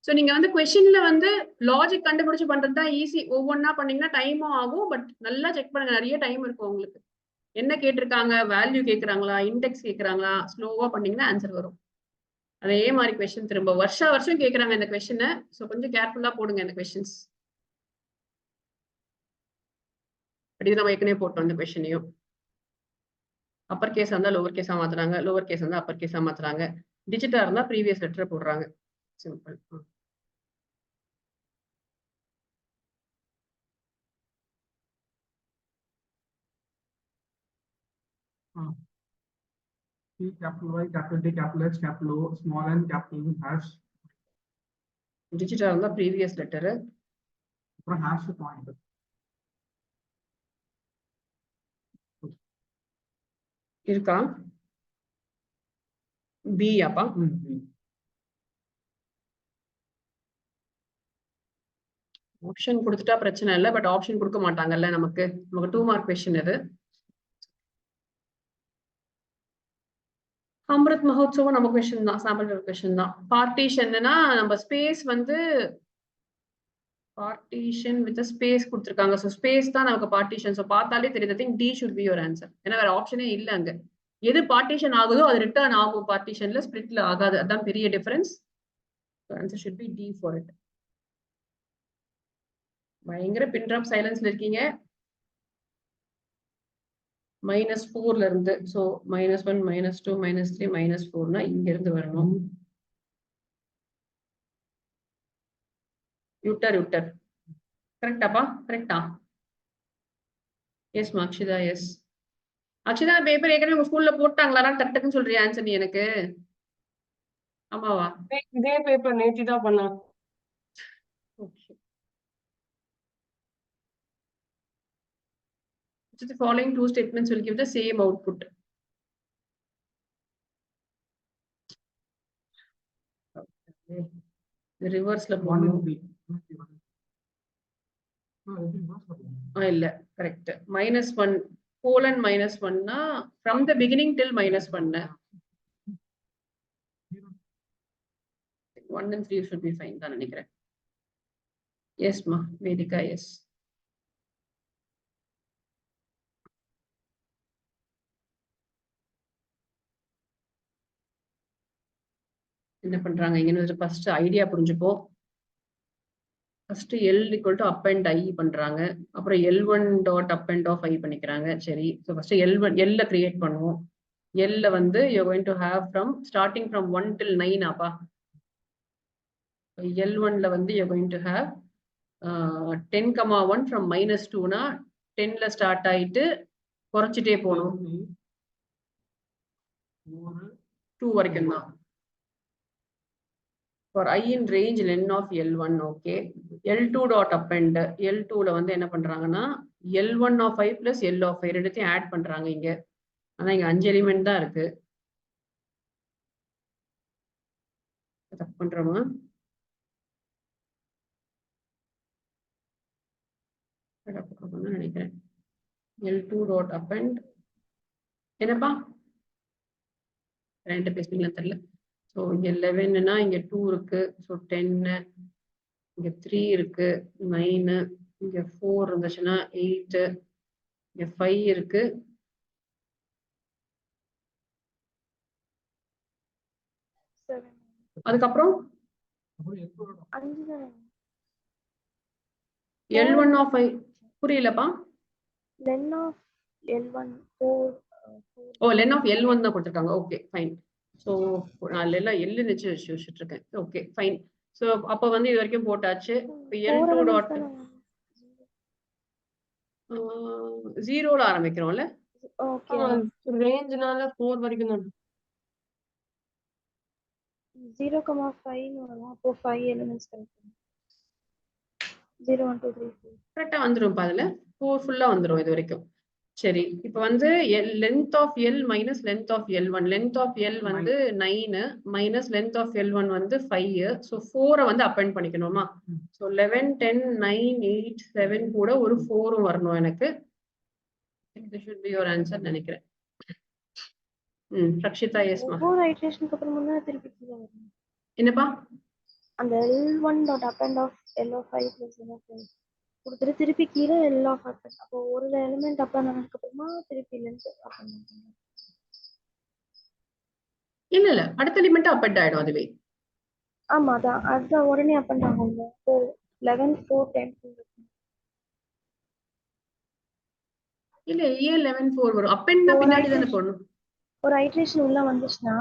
சோ நீங்க வந்து क्वेश्चनல வந்து லாஜிக் கண்டுபிடிச்சு பண்றது தான் ஈஸி. ஒவ்வொன்னா பண்ணீங்கன்னா டைமும் ஆகும். பட் நல்லா செக் பண்ணுங்க, நிறைய டைம் இருக்கும் உங்களுக்கு. என்ன கேட்டிருக்காங்க, வேல்யூ கேக்குறாங்களா, இண்டெக்ஸ் கேக்குறாங்களா, ஸ்லோவா பண்ணீங்கன்னா ஆன்சர் வரும். அதே மாதிரி क्वेश्चन திரும்ப வருஷம் கேக்குறாங்க இந்த क्वेश्चन. சோ கொஞ்சம் கேர்ஃபுல்லா போடுங்க இந்த क्वेश्चंस. அப்படி நம்ம ஏற்கனவே போட்டோம் இந்த क्वेश्चनையும். அப்பர் கேஸ் இருந்தா லோவர் கேஸா மாத்துறாங்க, லோவர் கேஸ் இருந்தா அப்பர் கேஸா மாத்துறாங்க, டிஜிட்டா இருந்தா ப்ரீவியஸ் லெட்டர் போடுறாங்க. Simple. T, capital Y, capital T, capital H, capital O, small n, capital N, hash. டிஜிட்டா இருந்தா ப்ரீவியஸ் லெட்டர். அப்புறம் hash பாயிண்ட். இருக்கா? பி அப்பா? ஆப்ஷன் கொடுத்துட்டா பிரச்சனை இல்லை. பட் ஆப்ஷன் கொடுக்க மாட்டாங்கல்ல நமக்கு 2 மார்க் क्वेश्चन இது. அமிர்த் மஹோத்சவம் நம்ம क्वेश्चन தான், சாம்பிள் क्वेश्चन தான். பார்ட்டிஷன்னா நம்ம ஸ்பேஸ் வந்து பார்ட்டிஷன் வித் ஸ்பேஸ் கொடுத்துருக்காங்க. ஸோ ஸ்பேஸ் தான் நமக்கு பார்ட்டிஷன். ஸோ பார்த்தாலே தெரியுது. Think D should be your answer. ஏன்னா வேற ஆப்ஷனே இல்லை அங்க. எது பார்ட்டிஷன் ஆகுதோ அது ரிட்டர்ன் ஆகும் பார்ட்டிஷன்ல, ஸ்பிளிட்ல ஆகாது. அதான் பெரிய difference. Answer should be D for it. பயங்கர பின் ட்ராப் சைலன்ஸ்ல இருக்கீங்க. -4ல இருந்து ஸோ -1 -2 -3 -4னா இங்க இருந்து வரணும். யூட்டர் கரெக்டாப்பா? கரெக்டா? Yes Akshita yes. Akshita paper ஏற்கனவே உங்க ஸ்கூல்ல போட்டாங்களா? டக்குன்னு சொல்றியா ஆன்சர் நீ எனக்கு? ஆமாவா? இதே பேப்பர் நேத்தி தான் பண்ணாங்க. Okay. Which of the following two statements will give the same output? Okay. The reverse la One போடணும். and three. இல்ல கரெக்ட். -1 colon -1 னா from the beginning till -1. 1 and 3 should be fine தான் நினைக்கிறேன். Yes ma, Vedika yes. என்ன பண்றாங்க இங்க first idea புரிஞ்சுப்போம். First L equal to up and I பண்றாங்க. அப்புறம் L1 dot up and of I பண்ணிக்கிறாங்க. சரி. So first L1 L create பண்ணுவோம். L வந்து you're going to have from starting from 1 till 9 அப்பா. L1 ல வந்து you're going to have 10,1 from -2 னா 10ல ஸ்டார்ட் ஆயிட்டு குறைச்சிட்டே போகணும். 2 வரைக்கும் தான். For I in range len of L1, okay. L2 dot append, L2 ல வந்து என்ன பண்றாங்கன்னா L1 of I plus L of I ரெண்டுத்தையும் ஆட் பண்றாங்க இங்க. ஆனா இங்க 5 எலிமெண்ட் தான் இருக்கு. தப்பு பண்றோமா? நினைக்கிறேன். L2 dot append என்னப்பா? ரெண்டு பேசுறீங்களா தெரியல. ஸோ இங்க 11னா இங்க 2 இருக்கு. ஸோ 10 இங்க 3 இருக்கு 9 இங்க 4 இருந்துச்சுன்னா 8 இங்க 5 இருக்கு. அதுக்கப்புறம் L1 of I புரியலப்பா? len of L1 4 O len of L1 தான் கொடுத்திருக்காங்க. Okay fine. ஸோ நான் எல்லாம் எல்லு நிச்சு வச்சுட்டு இருக்கேன். Okay fine. ஸோ அப்போ வந்து இது வரைக்கும் போட்டாச்சு. L2 dot 0ல ஆரம்பிக்கிறோம்ல. ஓகே ரேஞ்ச்னால 4 வரைக்கும் தான். 0,5 னு வரும். அப்போ 5 எலிமெண்ட்ஸ் கிடைக்கும். 0 1 2 3 4 கரெக்டா வந்துரும் அதுல 4 ஃபுல்லா வந்துரும் இது வரைக்கும். சரி இப்போ வந்து length of L minus length of L1. length of L வந்து 9 minus length of L1 வந்து 5. ஸோ 4 வந்து அப்பெண்ட் பண்ணிக்கணுமா? ஸோ 11 10 9 8 7 கூட ஒரு 4 வரணும் எனக்கு. This should be your answer நினைக்கிறேன். ரக்ஷிதா எஸ் மா. ஒவ்வொரு ஐட்ரேஷனுக்கு அப்புறமா தான் திருப்பி கீழ வரும். என்னப்பா? அந்த L1 dot append of L of I plus L of I கொடுத்துட்டு திருப்பி கீழே L of append. அப்போ ஒரு எலிமெண்ட் அப்பெண்ட் ஆனதுக்கு அப்புறமா திருப்பி லென்த் அப்பெண்ட் பண்ணுங்க. இல்ல அடுத்த எலிமெண்ட் அப்பெண்ட் ஆயிடும் அதுவே. ஆமா அதான் உடனே அப்பெண்ட் ஆகும்ல. அப்போ 11 4 10 இல்ல ஏன் 11 4 வரும்? அப்பெண்ட் பின்னாடி தானே போடணும். ஒரு ஐட்ரேஷன் உள்ள வந்துச்சுன்னா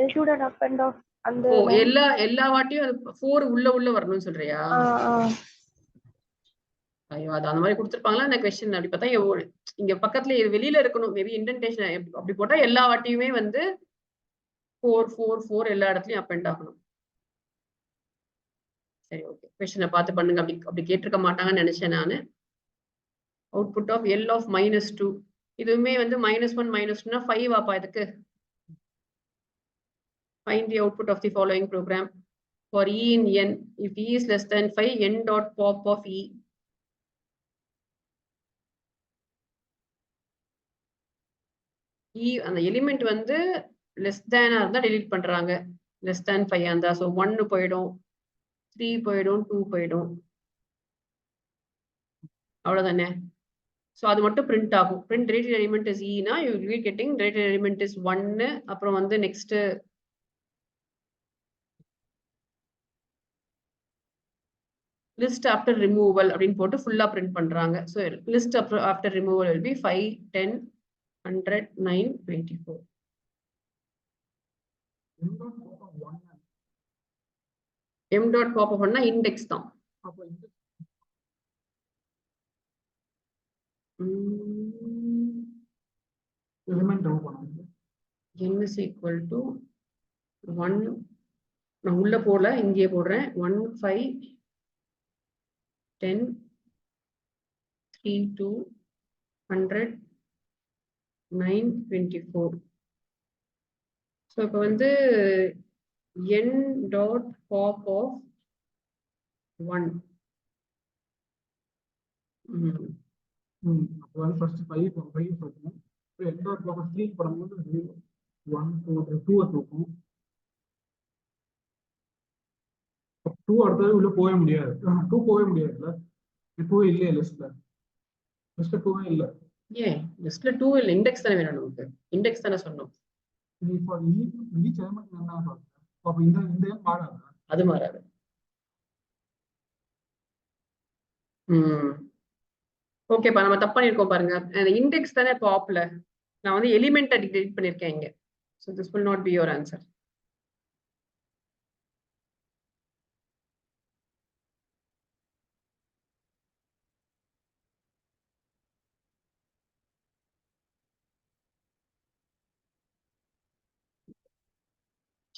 L2 dot append of அந்த ஓ எல்லா வாட்டியும் அது 4 உள்ள வரணும்னு சொல்றியா? ஐயோ அது அந்த மாதிரி கொடுத்துருப்பாங்களா? அந்த கொஸ்டின் அப்படி பார்த்தா இங்க பக்கத்துல வெளியில இருக்கணும். மேபி இன்டென்டேஷன் அப்படி போட்டா எல்லா வாட்டியுமே வந்து 4 4 4 எல்லா இடத்துலயும் அப்பெண்ட் ஆகணும். சரி ஓகே கொஸ்டினை பார்த்து பண்ணுங்க. அப்படி கேட்டிருக்க மாட்டாங்கன்னு நினைச்சேன் நானு. அவுட்புட் ஆஃப் L of -2 இதுவுமே வந்து -1 -2னா 5 ஆப்பா இதுக்கு. Find the output of the following program for E in N. If E is less than 5, N dot pop of E. E அந்த எலிமெண்ட் வந்து லெஸ் தேனா இருந்தா டெலீட் பண்றாங்க. லெஸ் தேன் 5 இருந்தா so 1 போயிடும் 3 போயிடும் 2 போயிடும். அவ்வளவுதானே? ஸோ அது மட்டும் பிரிண்ட் ஆகும். பிரிண்ட் ரிலேட்டட் எலிமெண்ட் இஸ் ஈனா you will be getting related element is 1. அப்புறம் வந்து நெக்ஸ்ட் லிஸ்ட் ஆஃப்டர் ரிமூவல் அப்படின்னு போட்டு ஃபுல்லா பிரிண்ட் பண்றாங்க. So list after removal will be 5 10 100, 9, 24. M dot pop of 1. M dot pop of 1 index தான். அப்போ இந்த element ஓ பண்ணுங்க. n is equal to 1. நான் உள்ள போல இங்கே போடுறேன். 1, 5, 10, 3, 2, 100, 9, 24. ஸோ இப்போ வந்து n dot pop of 1. அப்போ வந்து ஃபர்ஸ்ட் 5 போடணும். M dot pop of 3 போடும்போது 0, 1, 2, 2 தூக்கும். 2 அடுத்தது உள்ள போகவே முடியாது. 2 போகவே முடியாதுல்ல. 2 இல்லையே லிஸ்ட்ல. லிஸ்ட்ல 2 இல்ல. ஏன் லிஸ்ட்ல 2 இல்ல, இண்டெக்ஸ் தானே வேணும் நமக்கு. இண்டெக்ஸ் தானே சொன்னோம். நீ இப்போ ஈச் எலிமெண்ட் என்ன சொல்ற? அப்ப இந்த எண் மாறாது. அது மாறாது. ஓகேப்பா, நம்ம தப்பு பண்ணிருக்கோம் பாருங்க. அந்த இண்டெக்ஸ் தானே பாப்ல. நான் வந்து எலிமெண்ட் டிலீட் பண்ணிருக்கேன் இங்க. So this will not be your answer.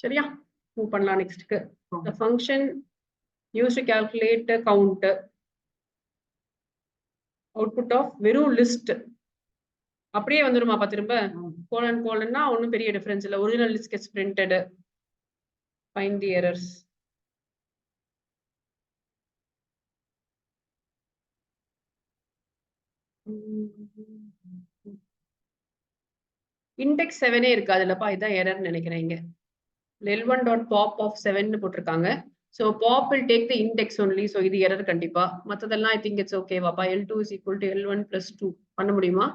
சரியா? மூவ் பண்ணலாம் நெக்ஸ்ட்க்கு. The function used to calculate count output of வெறும் லிஸ்ட் அப்படியே வந்துருமாப்பா திரும்ப? கோலன்னா ஒன்றும் பெரிய டிஃபரன்ஸ் இல்லை. Original list gets printed. Find the errors. Index 7 இருக்காதுல்லப்பா, இதுதான் எரர் நினைக்கிறேன் இங்க. L1 dot pop of 7 போட்டிருக்காங்க. So pop will take the index only. So இது எரர் கண்டிப்பா. மத்ததெல்லாம் I think it's okay வாப்பா. L2 is equal to L1 plus 2 பண்ண முடியுமா?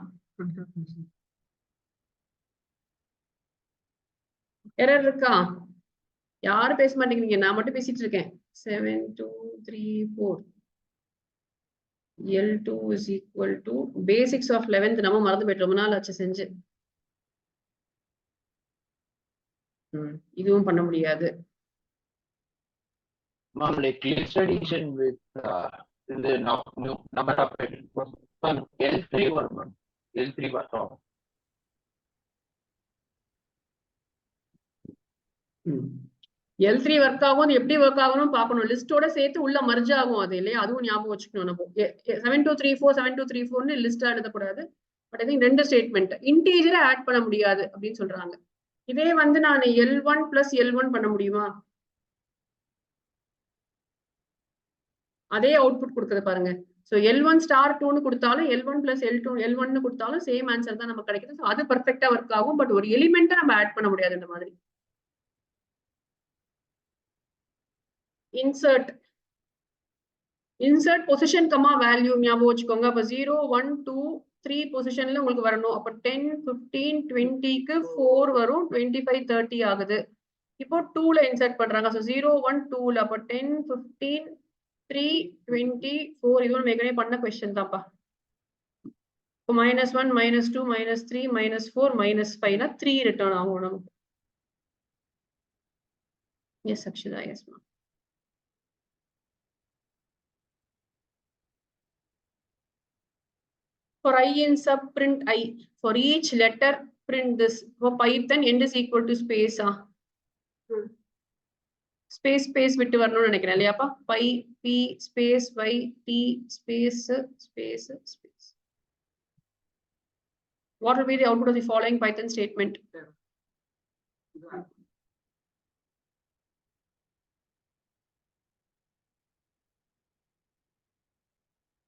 எரர் இருக்கா? யாரும் பேச மாட்டேங்கிறீங்க, நான் மட்டும் பேசிட்டு இருக்கேன். 7, 2, 3, 4. L2 is equal to basics of 11th நம்ம மறந்து போயிட்டு ரொம்ப நாள் ஆச்சு செஞ்சு. இதுவும் பண்ண முடியாது. Ma'am, like list addition with the number of L3 one, ma'am. L3 was wrong. L3 work ஆகும், எப்படி ஒர்க் ஆகணும் பார்க்கணும். லிஸ்டோட சேர்த்து உள்ள மர்ஜ் ஆகும் அது இல்லையா? அதுவும் ஞாபகம் வச்சுக்கணும். நம்ம 7234 7234 லிஸ்டா எழுதக்கூடாது. பட் ஐ திங்க் ரெண்டு ஸ்டேட்மெண்ட் இன்டீஜரை ஆட் பண்ண முடியாது அப்படின்னு சொல்றாங்க. இதே வந்து நான் L1 plus L1 பண்ண முடியுமா? அதே அவுட்புட் கொடுக்குது பாருங்க. ஸோ L1 star 2ன்னு கொடுத்தாலும் L1 plus L2 L1ன்னு கொடுத்தாலும் சேம் ஆன்சர் தான் நமக்கு கிடைக்குது. ஸோ அது பர்ஃபெக்டா ஒர்க் ஆகும். பட் ஒரு எலிமெண்ட்டை நம்ம ஆட் பண்ண முடியாது இந்த மாதிரி. insert position comma value ஞாபகம் வச்சுக்கோங்க. அப்ப 0 1 2 3 பொசிஷன்ல உங்களுக்கு வரணும். அப்ப 10 15 20க்கு 4 வரும். 25 30 ஆகுது. இப்போ 2ல இன்சர்ட் பண்றாங்க. சோ 0 1 2ல அப்ப 10 15 3 20 4 இது நம்ம ஏற்கனவே பண்ண क्वेश्चन தான்ப்பா. இப்போ -1 -2 -3 -4 -5 னா 3 ரிட்டர்ன் ஆகும் நமக்கு. எஸ் அக்ஷதா, எஸ் மா. For I in sub print I, for each letter print this. For Python end is equal to space. Space விட்டு வரணும்னு நினைக்கிறேன் இல்லையாப்பா? Py p space y t space. What will be the output of the following Python statement?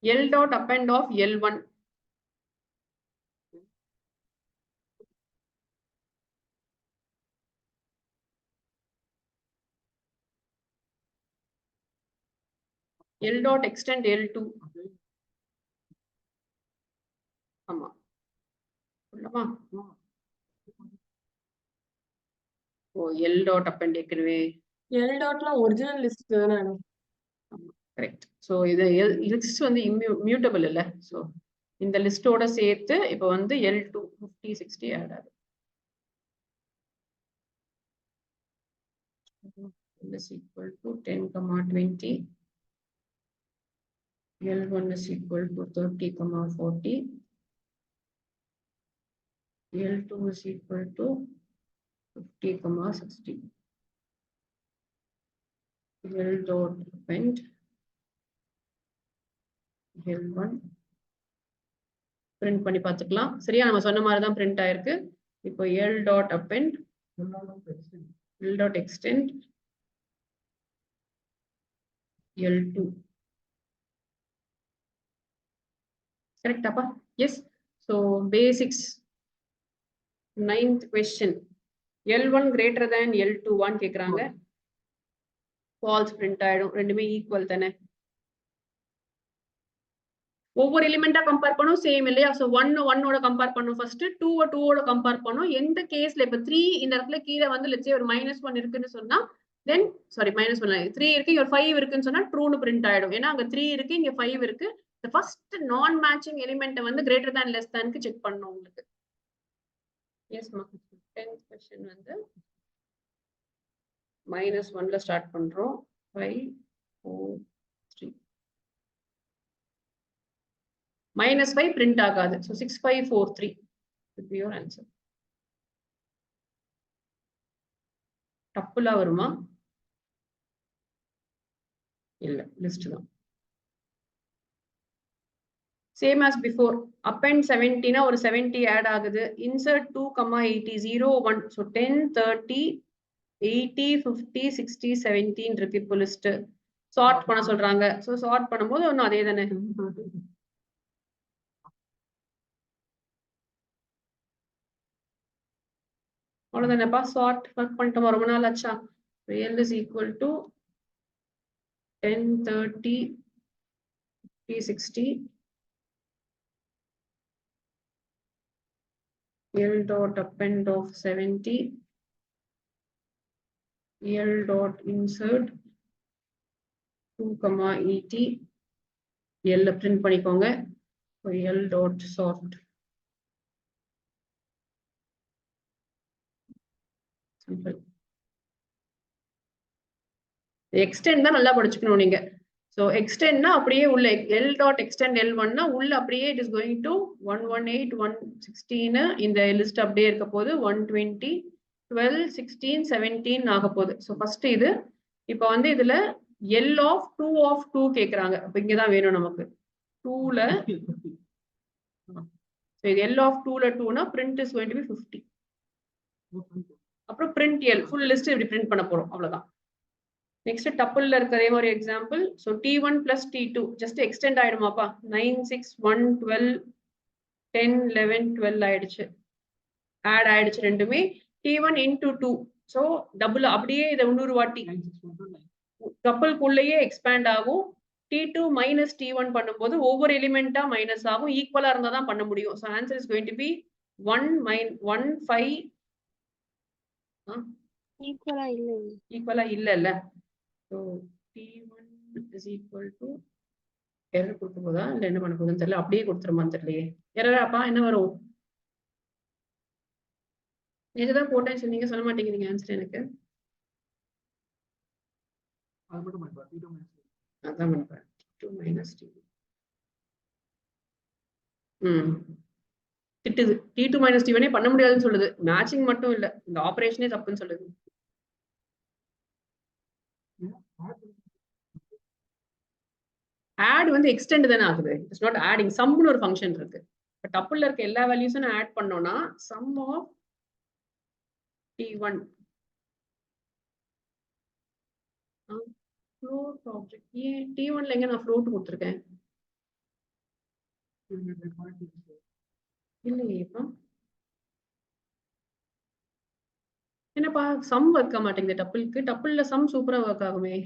L dot append of L1. L dot extend L2. ஆமா. சொல்லமா? ஓ L dot append ஏற்கனவே. L dotல original list தானே. Correct. So இது list வந்து immutable இல்ல. So இந்த லிஸ்டோட சேர்த்து இப்போ வந்து L2 50 60 ஆட் ஆகுது. is equal to 10, 20. L1 is equal to 30, 40. L2 is equal to 50, 60. L dot append L1 print பண்ணி பார்த்துக்கலாம். சரியா, நம்ம சொன்ன மாதிரி தான் print ஆயிருக்கு. இப்போ L dot append L dot extend L2. Correct appa? Yes. So basics. 9th question. L1 greater than L2 1 கேக்குறாங்க. False print ஆயிடும். ரெண்டுமே equal தானே. ஒவ்வொரு எலிமெண்டா கம்பேர் பண்ணும் சேம் இல்லையா? சோ 1 1 ஓட கம்பேர் பண்ணும் ஃபர்ஸ்ட், 2 2 ஓட கம்பேர் பண்ணும். எந்த கேஸ்ல இப்ப 3 இந்த இடத்துல கீழ வந்து லெட்ஸ் சே ஒரு -1 இருக்குன்னு சொன்னா then sorry -1 3 இருக்கு இங்க 5 இருக்குன்னு சொன்னா ட்ரூன்னு பிரிண்ட் ஆயிடும். ஏன்னா அங்க 3 இருக்கு இங்க 5 இருக்கு. the first non matching element வந்து greater than less than க்கு செக் பண்ணனும் உங்களுக்கு. yes ma. 10th question வந்து -1 ல ஸ்டார்ட் பண்றோம். 5 4 3 -5 print ஆகாது. so 6543 would be your answer. டப்புலா வருமா? இல்ல, லிஸ்ட் தான். Same as before. Append 70 னா ஒரு 70 add ஆகுது. Insert 2, 80 0 1. So 10 30 80 50 60 17 இருக்கு இப்போ லிஸ்ட். சார்ட் பண்ண சொல்றாங்க. So சார்ட் பண்ணும்போது ஒன்னும் அதே தானே. அவ்வளவுதானேப்பா, சார்ட் ஒர்க் பண்ணிட்டோமா, ரொம்ப நாள் ஆச்சா. L is equal to 10 30 50 60 L dot append of 70 L dot insert 2, 80 L print பண்ணிக்கோங்க. L dot sort simple. extend தான் நல்லா படிச்சுக்கணும் நீங்க. so extend னா அப்படியே உள்ள L dot extend L1 னா உள்ள அப்படியே it is going to 118 116 இந்த லிஸ்ட் அப்படியே இருக்க போது 120 12 16 17 ஆக போகுது. so first இது இப்போ வந்து இதுல L of 2 of 2 கேக்குறாங்க. அப்ப இங்க தான் வேணும் நமக்கு 2 ல so இது L of 2 ல 2 னா print is going to be 50. அப்புறம் print L full list இப்படி print பண்ண போறோம், அவ்வளவுதான். next tuple இருக்கிற ஒரு example. so t1 plus t2 just extend ஆயிடுமாப்பா. 9 6 1 12 10 11 12 ஆயிடுச்சு, add ஆயிடுச்சு ரெண்டுமே. t1 into 2 so double அப்படியே இத இன்னொரு வாட்டி டப்பிள்குள்ளேயே எக்ஸ்பேண்ட் ஆகும். t2 minus t1 பண்ணும்போது ஒவ்வொரு எலிமெண்டா மைனஸ் ஆகும். ஈக்குவலா இருந்தா தான் பண்ண முடியும். so answer is going to be 1 5 ஈக்குவலா இல்ல. so t1 is equal to error கொடுக்க போதா இல்ல என்ன பண்ண போகுதுன்னு தெரியல, அப்படியே கொடுத்துருமான்னு தெரியலையே. எரராப்பா என்ன வரும்? இதுதான் போட்டேன்னு சொன்னீங்க, சொல்ல மாட்டேங்கிறீங்க ஆன்சர் எனக்கு. அதான் பண்ணுறேன் 2 minus t. திட்டுது t2 minus t1 பண்ண முடியாதுன்னு சொல்லுது. மேட்சிங் மட்டும் இல்ல, இந்த ஆபரேஷனே தப்புன்னு சொல்லுது. add வந்து extend தானே ஆகுது. It's not adding. சம்னு ஒரு ஃபங்க்ஷன் இருக்கு. பட் டப்பிள்ல இருக்க எல்லா வேல்யூஸும் நான் ஆட் பண்ணோம்னா sum of t1 float object. ஏன் t1 ல எங்க நான் float கொடுத்திருக்கேன்? இல்லையேப்பா, என்னப்பா சம் ஒர்க் ஆக மாட்டேங்குது டப்பிள்க்கு. டப்பிள்ல சம் சூப்பரா ஒர்க் ஆகுமே.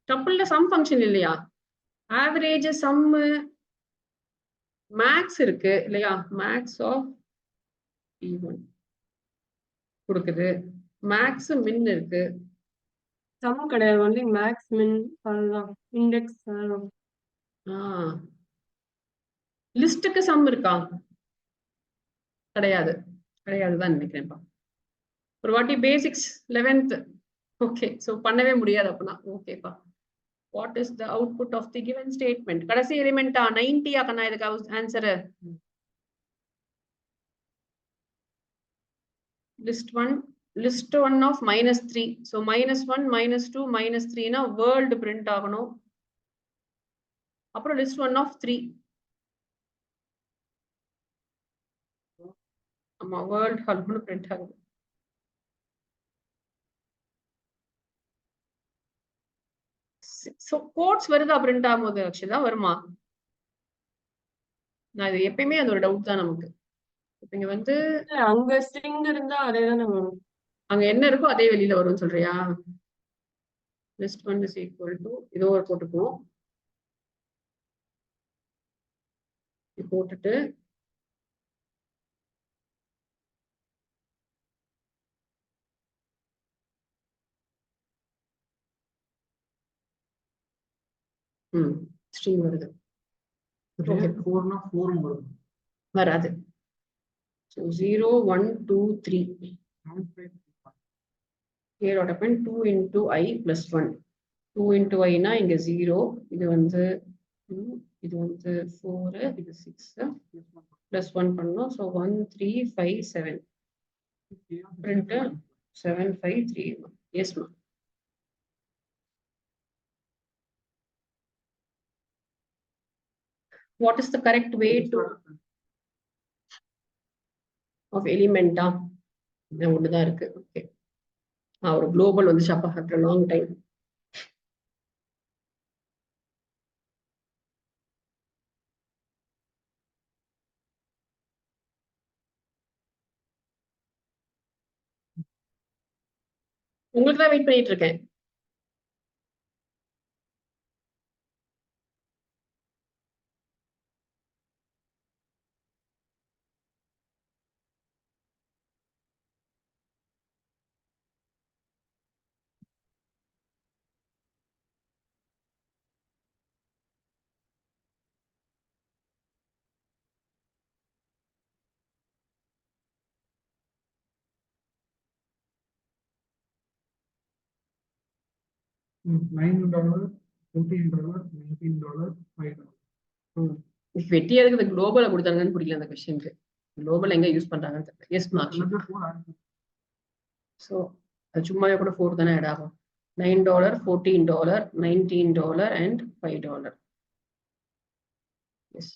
டப்பிள்ல சம் ஃபங்க்ஷன் இல்லையா? ஆவரேஜ் சம் மேக்ஸ் இருக்கு இல்லையா? மேக்ஸ் ஆஃப் t1 கொடுக்குது. மேக்ஸ் மின் இருக்கு. சம் கிடையாது, ஒன்லி மேக்ஸ் மின் அதுதான் இண்டெக்ஸ் அதுதான். லிஸ்டுக்கு சம் இருக்கா? கிடையாது, கிடையாதுதான் நினைக்கிறேன்ப்பா. ஒரு வாட்டி பேசிக்ஸ் 11th. ஓகே, சோ பண்ணவே முடியாது அப்படின்னா. ஓகேப்பா. What is the output of the given statement? கடைசி எலிமெண்டா 90 ஆக்கணும் இதுக்கு ஆன்சர். list 1 of -3. so -1 -2 -3 னா world print ஆகணும். அப்புறம் list 1 of 3. ஆமா, world hello print ஆகுது. so கோட்ஸ் வருதா print ஆகும்போது? ஆக்சுவலா வருமா? நான் இது எப்பயுமே அது ஒரு டவுட் தான் நமக்கு. இங்க வந்து அங்க ஸ்ட்ரிங் இருந்தா அதே தானே வரும். அங்க என்ன இருக்கோ அதே வெளியில வரும்னு சொல்றியா? list 1 is equal to இதோ ஒரு போட்டுக்குவோம். இது போட்டுட்டு ஸ்ட்ரிங் வருது. வராது. So 0 1 2 3 here what happened 2 into I plus 1. 2 into I னா இங்க 0, இது வந்து 2, இது வந்து 4, இது 6 plus 1 பண்ணோம். so 1 3 5 7 print 7 5 3 1. yes ma. what is the correct way to of element? ஒண்ணுதான் இருக்கு. ஓகே, ஒரு குளோபல் வந்து ஷப்பா after a long time. உங்களுக்கு தான் வெயிட் பண்ணிட்டு இருக்கேன். $9, $14, $19, $5. வெட்டி அதுக்கு குளோபல கொடுத்தாங்கன்னு புரியல அந்த கொஸ்டினுக்கு. குளோபல் எங்க யூஸ் பண்றாங்கன்னு தெரியல. S mark. சோ அது சும்மாவே கூட 4 தானே ஆட் ஆகும். $9, $14, $19 and $5. எஸ்.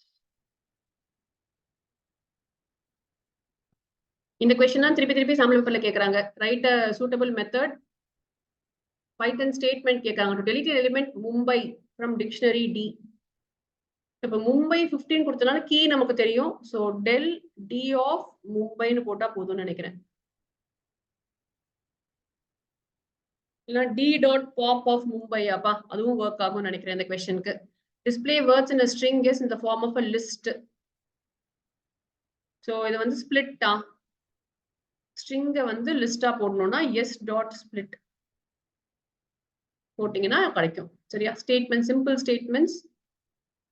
இந்த கொஸ்டின் தான் திருப்பி சாம்பிள் பேப்பர்ல கேக்குறாங்க. Right a suitable method. Python statement கேக்குறாங்க. to delete an element Mumbai from dictionary D. இப்ப மும்பை 15 கொடுத்தனால கீ நமக்கு தெரியும். சோ del D of மும்பைன்னு போட்டா போதும்னு நினைக்கிறேன். இல்ல D dot pop of Mumbai அப்பா அதுவும் ஒர்க் ஆகும்னு நினைக்கிறேன் இந்த क्वेश्चनக்கு. display words in a string is in the form of a list. So இது வந்து ஸ்பிளிட்டா ஸ்ட்ரிங்க வந்து லிஸ்டா போடணும்னா s dot split போட்டீங்கன்னா கிடைக்கும். சரியா? Statement simple statements.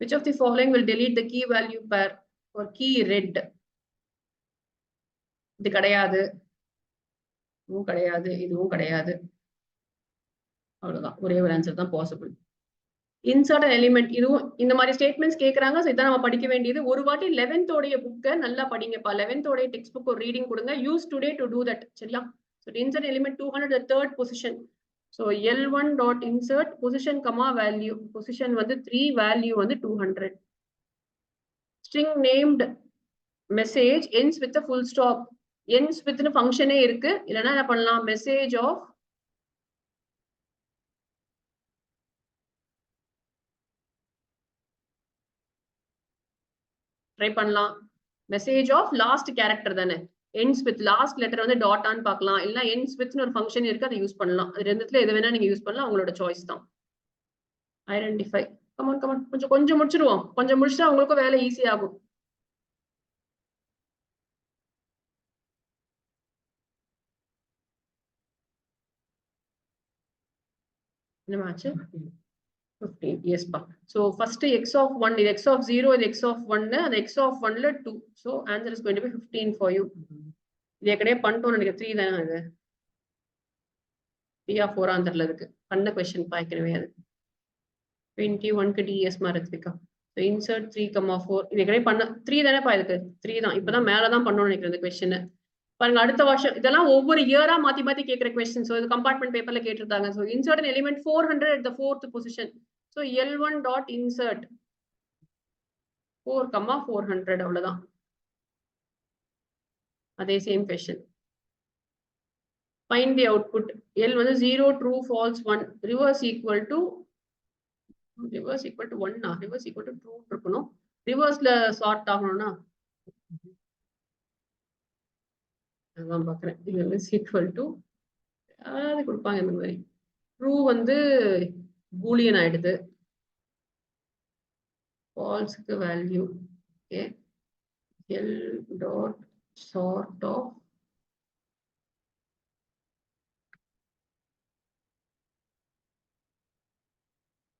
which of the following will delete the key value pair or key read? இது கிடையாது, இதுவும் கிடையாது, இதுவும் கிடையாது. அவ்வளவுதான், ஒரே ஒரு ஆன்சர் தான் பாசிபிள். இன்சர்ட் எலிமெண்ட், இதுவும் இந்த மாதிரி ஸ்டேட்மெண்ட்ஸ் கேக்குறாங்க. சோ இதான் நம்ம படிக்க வேண்டியது. ஒரு வாட்டி 11th உடைய புக்கை நல்லா படிங்கப்பா. 11th உடைய டெக்ஸ்ட் புக் ஒரு ரீடிங் கொடுங்க. Use today to do that. சரியா? So insert element 200 the third position. So L1 dot insert position comma value. Position வந்து 3, value வந்து 200. String named message ends with a full stop. ends with னு ஃபங்க்ஷனே இருக்கு. இல்லனா என்ன பண்ணலாம்? message of try பண்ணலாம். message of last character தானே. ends with last letter வந்து டாட் ஆன் பார்க்கலாம். இல்ல ends with னு ஒரு ஃபங்க்ஷன் இருக்கு, அதை யூஸ் பண்ணலாம். அது ரெண்டுத்துல எது வேணா நீங்க யூஸ் பண்ணலாம், உங்களோட சாய்ஸ் தான். ஐடென்டிஃபை. கமான் கொஞ்சம் முடிச்சிடுவோம். கொஞ்சம் முடிச்சா உங்களுக்கு வேலை ஈஸி ஆகும். என்ன ஆச்சு 15. Yes pa. So first x of 1 is x of 0 is x of 1 and x of 1 le 2. So answer is going to be 15 for you. இது ஏற்கனவே பண்ணிட்டோம் நினைக்கிறேன் 3 தானே அது 3 or 4 ஆன்சர்ல இருக்கு பண்ண क्वेश्चन பாக்கவே அது 21 க்கு ds மாறதுக்கா. So insert 3, 4 இது ஏற்கனவே பண்ண 3 தானே பா இதுக்கு 3 தான் இப்பதான் மேல தான் பண்ணனும் நினைக்கிறேன் இந்த क्वेश्चन. பாருங்க அடுத்த வருஷம் இதெல்லாம் ஒவ்வொரு இயரா மாத்தி மாத்தி கேக்குற क्वेश्चन. So இது கம்பார்ட்மென்ட் பேப்பர்ல கேட்டிருக்காங்க. So insert an element 400 at the 4th position. So L1 dot insert 4, 400 அவ்வளவுதான். அதே same question. Find the output. L வந்து 0, true, false, 1. Reverse equal to 1 நா reverse equal to true இருக்கணும். reverseல sort ஆகணும்னா அதான் பார்க்கிறேன். reverse equal to அது கொடுப்பாங்க இந்த மாதிரி. true வந்து boolean ஆயிடுது. false க்கு value. Okay. L dot sort of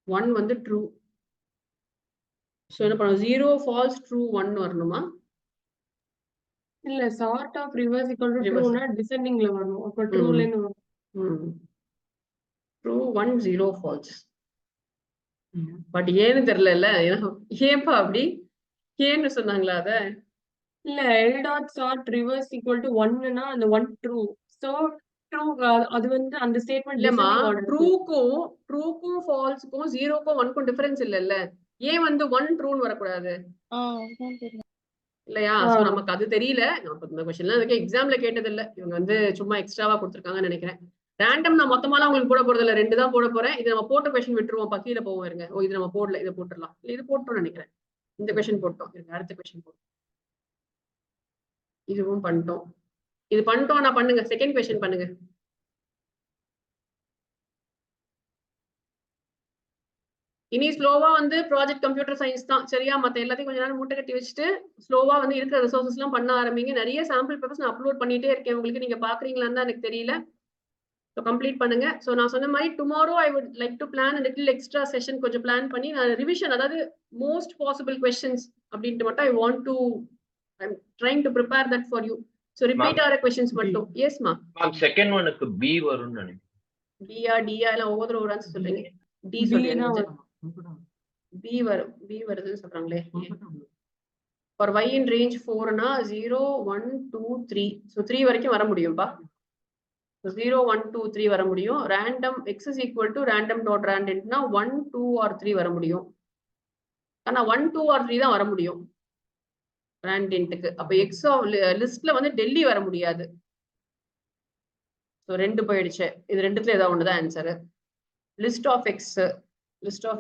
1 வந்து true. So என்ன பண்ணணும் 0 false true 1 வரணுமா? இல்ல sort of reverse equal to Reverse. true னா descendingல வரணும். அப்ப trueல இருந்து வரும். true 1 0 false. பட் ஏன்னு தெரியல ஏன்பா அப்படி ஏன்னு சொன்னாங்களா அத? இல்ல L dot sort reverse equal to 1 னா அந்த 1 true. So true அது வந்து அந்த ஸ்டேட்மெண்ட் இல்லம்மா descending order. ட்ரூக்கும் ஃபால்ஸ்க்கும் 0க்கும் 1க்கும் டிஃபரன்ஸ் இல்லல்ல. ஏன் வந்து 1 ட்ரூன்னு வரக்கூடாது அதுதான் தெரியல. இல்லையா? சோ நமக்கு அது தெரியல. நான் இந்த क्वेश्चनலாம் அதுக்கு எக்ஸாம்ல கேட்டது இல்ல. இவங்க வந்து சும்மா எக்ஸ்ட்ராவா கொடுத்திருக்காங்கன்னு நினைக்கிறேன். ரேண்டம் நான் மொத்தமாலாம் உங்களுக்கு போட போறது இல்ல. 2 தான் போட போறேன். இது நம்ம போட்ட क्वेश्चन விட்டுருவோம். பக்கீல போவோம் இருங்க. ஓ இது நம்ம போடல. இத போட்டுறலாம். இல்ல இது போட்டோம்னு நினைக்கிறேன். இந்த क्वेश्चन போட்டோம். இருங்க அடுத்த क्वेश्चन போடுவோம். இதுவும் பண்ணிட்டோம். இது பண்ணிட்டோம் நான் பண்ணுங்க. செகண்ட் क्वेश्चन பண்ணுங்க. இனி ஸ்லோவா வந்து ப்ராஜெக்ட் கம்ப்யூட்டர் சயின்ஸ் தான் சரியா? மத்த எல்லாத்தையும் கொஞ்ச நேரம் மூட்டை கட்டி வச்சுட்டு ஸ்லோவா வந்து இருக்கிற ரிசோர்சஸ் எல்லாம் பண்ண ஆரம்பிங்க. நிறைய சாம்பிள் பேப்பர்ஸ் நான் அப்லோட் பண்ணிட்டே இருக்கேன். உங்களுக்கு நீங்க பாக்குறீங்களான்னு தான் எனக்கு தெரியல. ஸோ கம்ப்ளீட் பண்ணுங்க. ஸோ நான் சொன்ன மாதிரி tomorrow I would like to plan little extra session கொஞ்சம் பிளான் பண்ணி நான் ரிவிஷன் அதாவது மோஸ்ட் பாசிபிள் கொஸ்டின்ஸ் அப்படின்ட்டு மட்டும் I want to I am trying to prepare that for you. So repeat ஆகிற கொஸ்டின்ஸ் மட்டும். எஸ்மா செகண்ட் ஒனுக்கு பி வரும்னு நினைக்கிறேன். பியா டியா எல்லாம் ஒவ்வொரு ஒரு ஆன்சர் சொல்றீங்க. டி சொல்றீங்க. பி வருதுன்னு சொல்றாங்களே. For y in range 4 னா 0 1 2 3. So 3 வரைக்கும் வர முடியும்பா. So 0 1 2 3 வர முடியும். Random x is equal to random dot random னா 1 2 or 3 வர முடியும். ஆனா 1 2 or 3 தான் வர முடியும் random-க்கு. அப்ப x லிஸ்ட்ல வந்து டெல்லி வர முடியாது. So 2 போயிடுச்சு. இது ரெண்டுத்துல ஏதாவது ஒண்ணுதான் answer. List of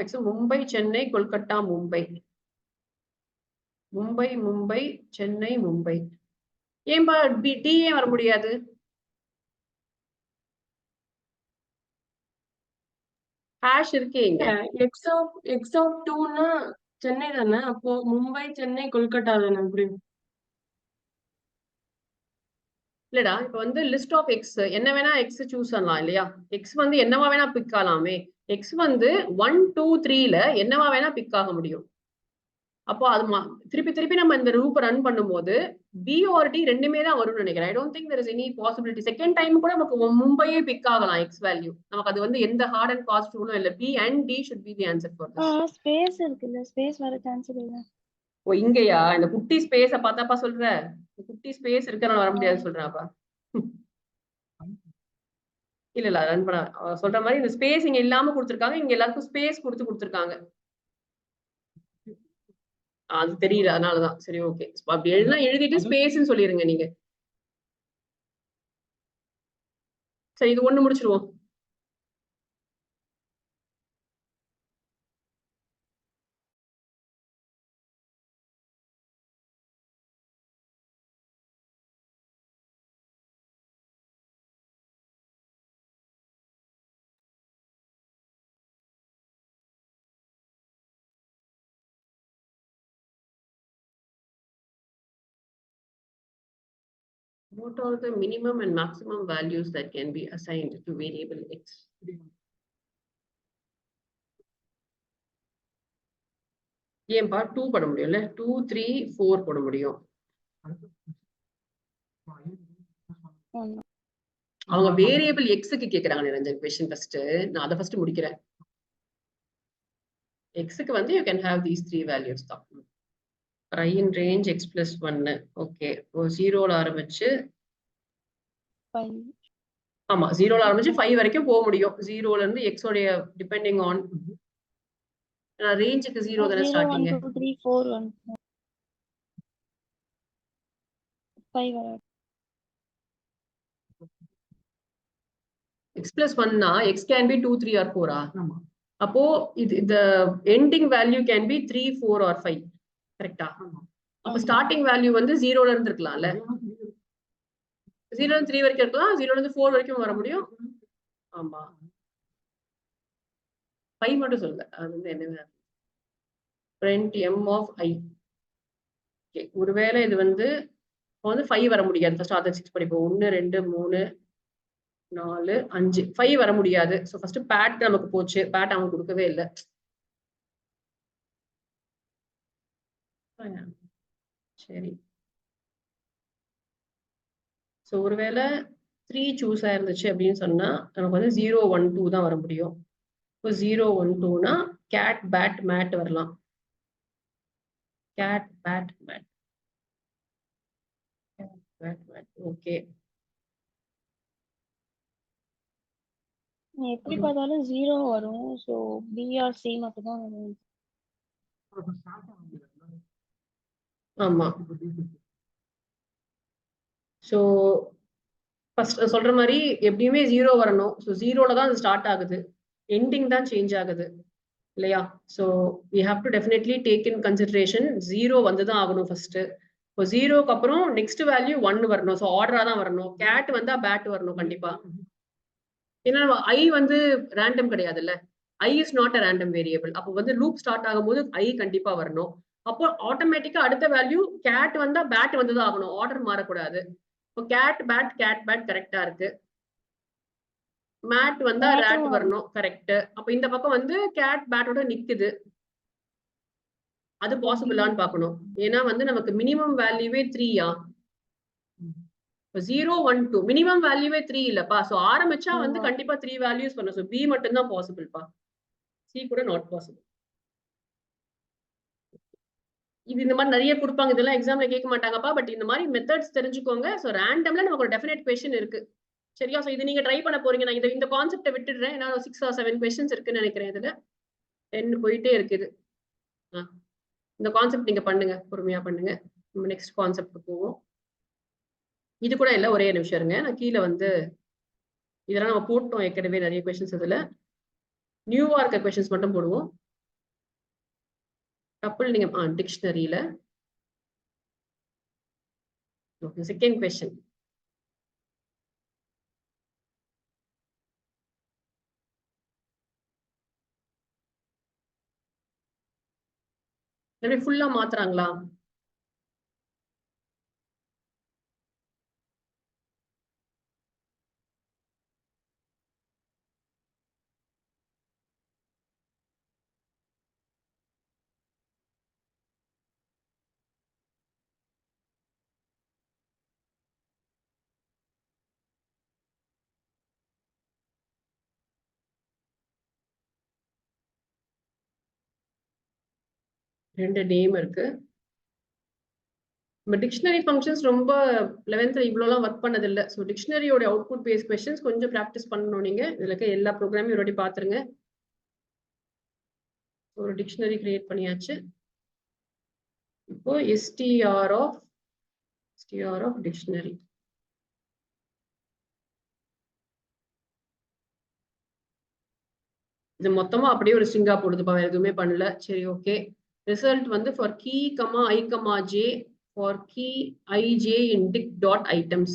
x Mumbai Chennai Kolkata Mumbai Chennai Mumbai. ஏன்பா டி ஏன் வர முடியாது? ஹேஷ் இருக்கே இங்க. x of 2 னா சென்னை தானே? அப்போ மும்பை சென்னை கொல்கத்தா தானே? அப்படி இல்லடா இப்ப வந்து லிஸ்ட் ஆஃப் எக்ஸ் என்ன வேணா எக்ஸ் சூஸ் பண்ணலாம் இல்லையா? எக்ஸ் வந்து என்னவா வேணா பிக் ஆகலாமே. எக்ஸ் வந்து 1 2 3ல என்னவா வேணா பிக் ஆக முடியும். அப்போ அது திருப்பி நம்ம இந்த ரூப் ரன் பண்ணும்போது பி ஆர் டி ரெண்டுமே தான் வரும்னு நினைக்கிறேன். I don't think there is any possibility second time கூட நமக்கு மும்பையே பிக் ஆகலாம் எக்ஸ் வேல்யூ. நமக்கு அது வந்து எந்த ஹார்ட் அண்ட் ஃபாஸ்ட் ரூலும் இல்ல. B and D should be the answer for this. Space இருக்குல்ல, ஸ்பேஸ் வர சான்ஸ் இல்ல. ஓ இங்கயா? இந்த குட்டி ஸ்பேஸ பார்த்தாப்பா சொல்ற? குட்டி ஸ்பேஸ் இருக்கறனால வர முடியாது சொல்றாப்பா. இல்ல ரன் பண்ண சொல்ற மாதிரி இந்த ஸ்பேஸ் இங்க இல்லாம கொடுத்திருக்காங்க. இங்க எல்லாருக்கும் ஸ்பேஸ் கொடுத்திருக்காங்க. அது தெரியல அதனாலதான். சரி ஓகே அப்படி எழுதிட்டு ஸ்பேஸ்ன்னு சொல்லிருங்க நீங்க. சரி இது ஒண்ணு முடிச்சிருவோம். What are the minimum and maximum values that can be assigned to variable x? ஏன்பா 2 போட முடியும்ல 2 3 4 போட முடியும். அவங்க வேரியபிள் எக்ஸுக்கு கேக்குறாங்க நிரஞ்சன் கொஸ்டின் ஃபர்ஸ்ட். நான் அதை ஃபர்ஸ்ட் முடிக்கிறேன். எக்ஸுக்கு வந்து you can have these 3 values தான். Try in range x plus 1. Okay, 0ல ஆரம்பிச்சு ஆமா 0ல ஆரம்பிச்சு 5 வரைக்கும் போக முடியும். 0ல இருந்து எக்ஸ் உடைய டிபெண்டிங் ஆன் ரேஞ்சுக்கு 0 தானே 0 1 ஸ்டார்டிங். 2 3 4 1 5 வராது. x plus 1 னா x can be 2 3 or 4 ஆமா. அப்போ இது the ending value can be 3 4 or 5 கரெக்ட்டா? அப்ப ஸ்டார்டிங் வேல்யூ வந்து 0ல இருந்து இருக்கலாம்ல. 0ல இருந்து 3 வரைக்கும் இருக்கலாம், 0ல இருந்து 4 வரைக்கும் வர முடியும். ஆமா 5 மட்டும் சொல்லுங்க. அது வந்து என்ன print m of I. Okay, ஒருவேளை இது வந்து 5 வர முடியாது. ஃபர்ஸ்ட் அதை 6 படிப்போம். 1 2 3 4 5 5 வர முடியாது. சோ ஃபர்ஸ்ட் பேட் நமக்கு போச்சு. பேட் அவங்க கொடுக்கவே இல்லை. சரி, சோ ஒருவேளை 3 சூஸ் ஆயிருந்துச்சு அப்படின்னு சொன்னா நமக்கு வந்து 0 1 2 தான் வர முடியும். இப்போ 0 1 2னா கேட் பேட் மேட் வரலாம். Cat bat mat okay. எப்படி பார்த்தாலும் 0 வரும். சோ B or C மட்டும் தான் வரும். ஆமா, சோ ஃபர்ஸ்ட் சொல்ற மாதிரி எப்படியுமே 0 வரணும். ஸோ 0ல தான் அது ஸ்டார்ட் ஆகுது, எண்டிங் தான் சேஞ்ச் ஆகுது இல்லையா? So we have to definitely take in consideration 0 வந்து தான் ஆகணும் ஃபர்ஸ்ட். இப்போ 0க்கு அப்புறம் நெக்ஸ்ட் வேல்யூ 1 வரணும். ஸோ ஆர்டரா தான் வரணும். கேட் வந்தா பேட் வரணும் கண்டிப்பா. ஏன்னா ஐ வந்து ரேண்டம் கிடையாதுல்ல. I is not a random variable. அப்போ வந்து லூப் ஸ்டார்ட் ஆகும்போது ஐ கண்டிப்பா வரணும். அப்போ ஆட்டோமேட்டிக்கா அடுத்த வேல்யூ கேட் வந்தா பேட் வந்து தான் ஆகணும். ஆர்டர் மாறக்கூடாது. இப்போ கேட் பேட் கரெக்டா இருக்கு. மேட் வந்தா ரேட் வரணும். கரெக்ட். அப்ப இந்த பக்கம் வந்து கேட் பேட்டோட நிக்குது. அது பாசிபிளான்னு பார்க்கணும். ஏன்னா வந்து நமக்கு மினிமம் வேல்யூவே 3யா? 0 1 2 மினிமம் வேல்யூவே 3 இல்லப்பா. சோ ஆரம்பிச்சா வந்து கண்டிப்பா 3 வேல்யூஸ் பண்ணணும். சோ பி மட்டும் தான் பாசிபிள்ப்பா. சி கூட நாட் பாசிபிள். இது இந்த மாதிரி நிறைய கொடுப்பாங்க. இதெல்லாம் எக்ஸாம்ல கேட்க மாட்டாங்கப்பா. பட் இந்த மாதிரி மெத்தட்ஸ் தெரிஞ்சுக்கோங்க. சோ ரேண்டம்ல நமக்கு ஒரு டெஃபினட் क्वेश्चन இருக்கு. சரியா? சோ இது நீங்க ட்ரை பண்ண போறீங்க. நான் இந்த கான்செப்டை விட்டுடுறேன். ஏன்னா 6 or 7 क्वेश्चंस இருக்குன்னு நினைக்கிறேன். இதுல 10 போயிட்டே இருக்குது. இந்த கான்செப்ட் நீங்க பண்ணுங்க, பொறுமையா பண்ணுங்க. நம்ம நெக்ஸ்ட் கான்செப்ட் போவோம். இது கூட இல்ல, ஒரே நிமிஷம் இருங்க. நான் கீழே வந்து இதெல்லாம் நம்ம போட்டோம் ஏற்கனவே நிறைய क्वेश्चंस. இதுல நியூவா இருக்க क्वेश्चंस மட்டும் போடுவோம். கப்பல் நீங்க டிக்ஷனரியில செகண்ட் क्वेश्चन. ஃபுல்லா மாத்துறாங்களா? ரெண்டு நேம் இருக்கு. நம்ம டிக்ஷனரி ஃபங்க்ஷன்ஸ் ரொம்ப 11th இவ்வளோலாம் ஒர்க் பண்ணது இல்லை. ஸோ டிக்ஷனரியோட அவுட்புட் பேஸ் கொஸ்டின்ஸ் கொஞ்சம் ப்ராக்டிஸ் பண்ணணும். நீங்க இதுல இருக்க எல்லா ப்ரோக்ராமையும் ஒருவாட்டி பாத்துருங்க. ஒரு டிக்ஷனரி கிரியேட் பண்ணியாச்சு. இப்போ str of டிக்ஷனரி. இது மொத்தமா அப்படியே ஒரு ஸ்ட்ரிங்கா போடுதுப்பா, வேற எதுவுமே பண்ணல. சரி, ஓகே. ரிசல்ட் வந்து for key, i, j for key ij in dict dot items.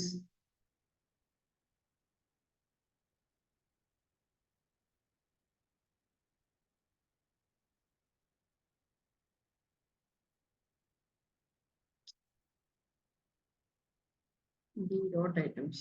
d dot items.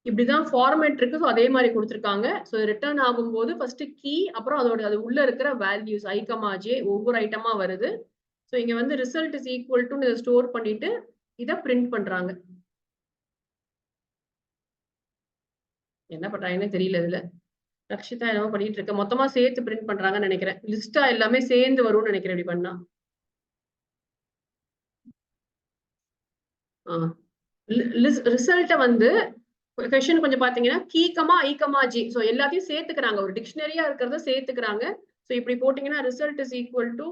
இப்படிதான் ஃபார்மேட் இருக்கு. ஸோ அதே மாதிரி கொடுத்துருக்காங்க. ஸோ ரிட்டர்ன் ஆகும்போது ஃபர்ஸ்ட் கீ, அப்புறம் அதோட அது உள்ள இருக்கிற வேல்யூஸ் i, j ஒவ்வொரு ஐட்டமா வருது. ஸோ இங்க வந்து ரிசல்ட் இஸ் ஈக்குவல் டு இதை ஸ்டோர் பண்ணிட்டு இதை பிரிண்ட் பண்றாங்க. என்ன பண்றாங்கன்னு தெரியல. இதுல ரக்ஷிதா என்னமோ பண்ணிட்டு இருக்க, மொத்தமா சேர்த்து பிரிண்ட் பண்றாங்கன்னு நினைக்கிறேன். லிஸ்டா எல்லாமே சேர்ந்து வரும்னு நினைக்கிறேன் இப்படி பண்ணா. ரிசல்ட்ட வந்து கொஸ்டின் கொஞ்சம் பாத்தீங்கன்னா கீ, i, j ஸோ எல்லாத்தையும் சேர்த்துக்கிறாங்க. ஒரு டிக்ஷனரியா இருக்கிறத சேர்த்துக்கிறாங்க. ஸோ இப்படி போட்டீங்கன்னா ரிசல்ட் இஸ் ஈக்குவல் டு,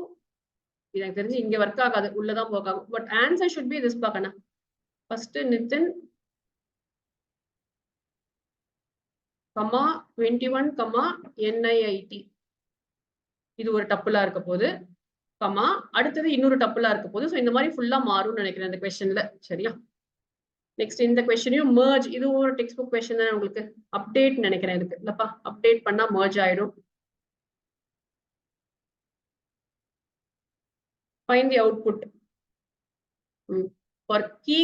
எனக்கு தெரிஞ்சு இங்க ஒர்க் ஆகாது, உள்ளதான் ஒர்க் ஆகும். But answer should B this பார்க்கணும். ஃபர்ஸ்ட் நிதின், 21, NIIT இது ஒரு டப்புலா இருக்க போது, அடுத்தது இன்னொரு டப்புலா இருக்க போது. ஸோ இந்த மாதிரி ஃபுல்லா மாறும்னு நினைக்கிறேன் இந்த கொஸ்டின்ல. சரியா? நெக்ஸ்ட் இந்த கொஸ்டினையும் merge, இது ஒரு டெக்ஸ்ட் புக் கொஸ்டின் தான். உங்களுக்கு அப்டேட் நினைக்கிறேன். இதுக்கு இல்லப்பா, அப்டேட் பண்ணா merge ஆயிடும். Find the output for key,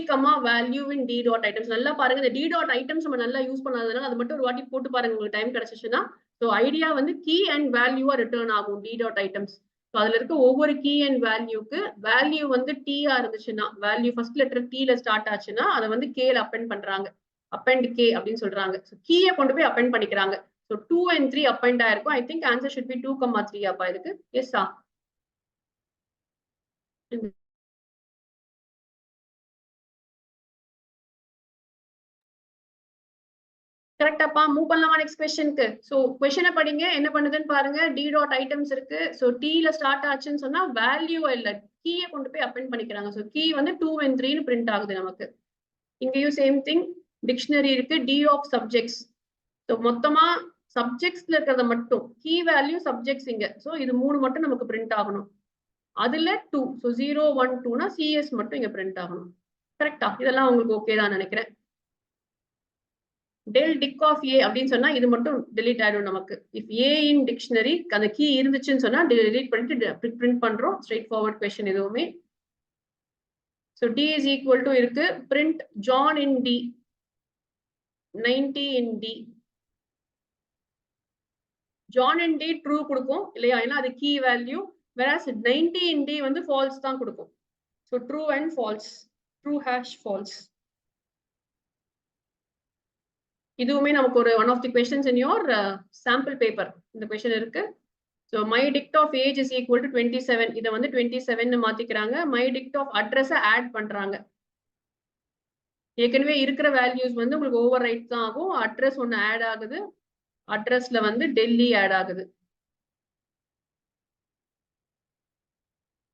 value in d dot items. நல்லா பாருங்க, இந்த d dot items நம்ம நல்லா யூஸ் பண்ணாதனால அது மட்டும் ஒரு வாட்டி போட்டு பாருங்க, உங்களுக்கு டைம் கிடைச்சிச்சுன்னா. ஸோ ஐடியா வந்து கீ அண்ட் வேல்யூவா ரிட்டர்ன் ஆகும் d dot items. ஸோ அதுல இருக்க ஒவ்வொரு கீ அண்ட் வேல்யூக்கு வேல்யூ வந்து t-ஆ இருந்துச்சுன்னா, வேல்யூ ஃபர்ஸ்ட் லெட்டர் t-ல ஸ்டார்ட் ஆச்சுன்னா அதை வந்து k-ல அப்பெண்ட் பண்றாங்க. அப்பெண்ட் k அப்படின்னு சொல்றாங்க. ஸோ கீயை கொண்டு போய் அப்பெண்ட் பண்ணிக்கிறாங்க. ஸோ 2 and 3 அப்பெண்ட் ஆயிருக்கும். I think answer should B 2, 3 அப்பா இதுக்கு. எஸ்ஸா? கரெக்டாப்பா, மூவ் பண்ணலாமா நெக்ஸ்ட் கொஸ்டினுக்கு? சோ கொஸ்டினை படிங்க, என்ன பண்ணுதுன்னு பாருங்க. டி டாட் ஐட்டம்ஸ் இருக்கு. சோ டீல ஸ்டார்ட் ஆச்சுன்னு சொன்னா வேல்யூ இல்ல, கீயை கொண்டு போய் அப்பெண்ட் பண்ணிக்கிறாங்க. சோ கீ வந்து 2 and 3 பிரிண்ட் ஆகுது நமக்கு. இங்கேயும் சேம் திங், டிக்ஷனரி இருக்கு, டி ஆஃப் சப்ஜெக்ட்ஸ். ஸோ மொத்தமா சப்ஜெக்ட்ஸ்ல இருக்கிறத மட்டும் கீ வேல்யூ சப்ஜெக்ட்ஸ் இங்க. ஸோ இது 3 மட்டும் நமக்கு பிரிண்ட் ஆகணும். அதுல 2, ஸோ 0, 1, 2னா சிஎஸ் மட்டும் இங்க பிரிண்ட் ஆகணும். கரெக்டா? இதெல்லாம் உங்களுக்கு ஓகே தான் நினைக்கிறேன். del dic of a அப்படின்னு சொன்னா இது மட்டும் delete ஆயிடும் நமக்கு. if a in dictionary அந்த கீ இருந்துச்சுன்னு சொன்னா delete பண்ணிட்டு print பண்றோம். straight forward question எதுவுமே. so d is equal to இருக்கு, print John in d, 90 in d. John in d true கொடுக்கும் இல்லையா, ஏன்னா அது key value, whereas 90 in d வந்து false தான் கொடுக்கும். so true and false, true hash false. இதுவுமே நமக்கு ஒரு one of the questions in your sample paper. இந்த question இருக்கு. so my dict of age is equal to 27. இத வந்து 27 ன்னு மாத்திக்கிறாங்க. my dict of address add பண்றாங்க. ஏற்கனவே இருக்கிற வேல்யூஸ் வந்து உங்களுக்கு ஓவர் ரைட் தான் ஆகும். அட்ரஸ் ஒன்னு ஆட் ஆகுது. அட்ரஸ்ல வந்து டெல்லி ஆட் ஆகுது.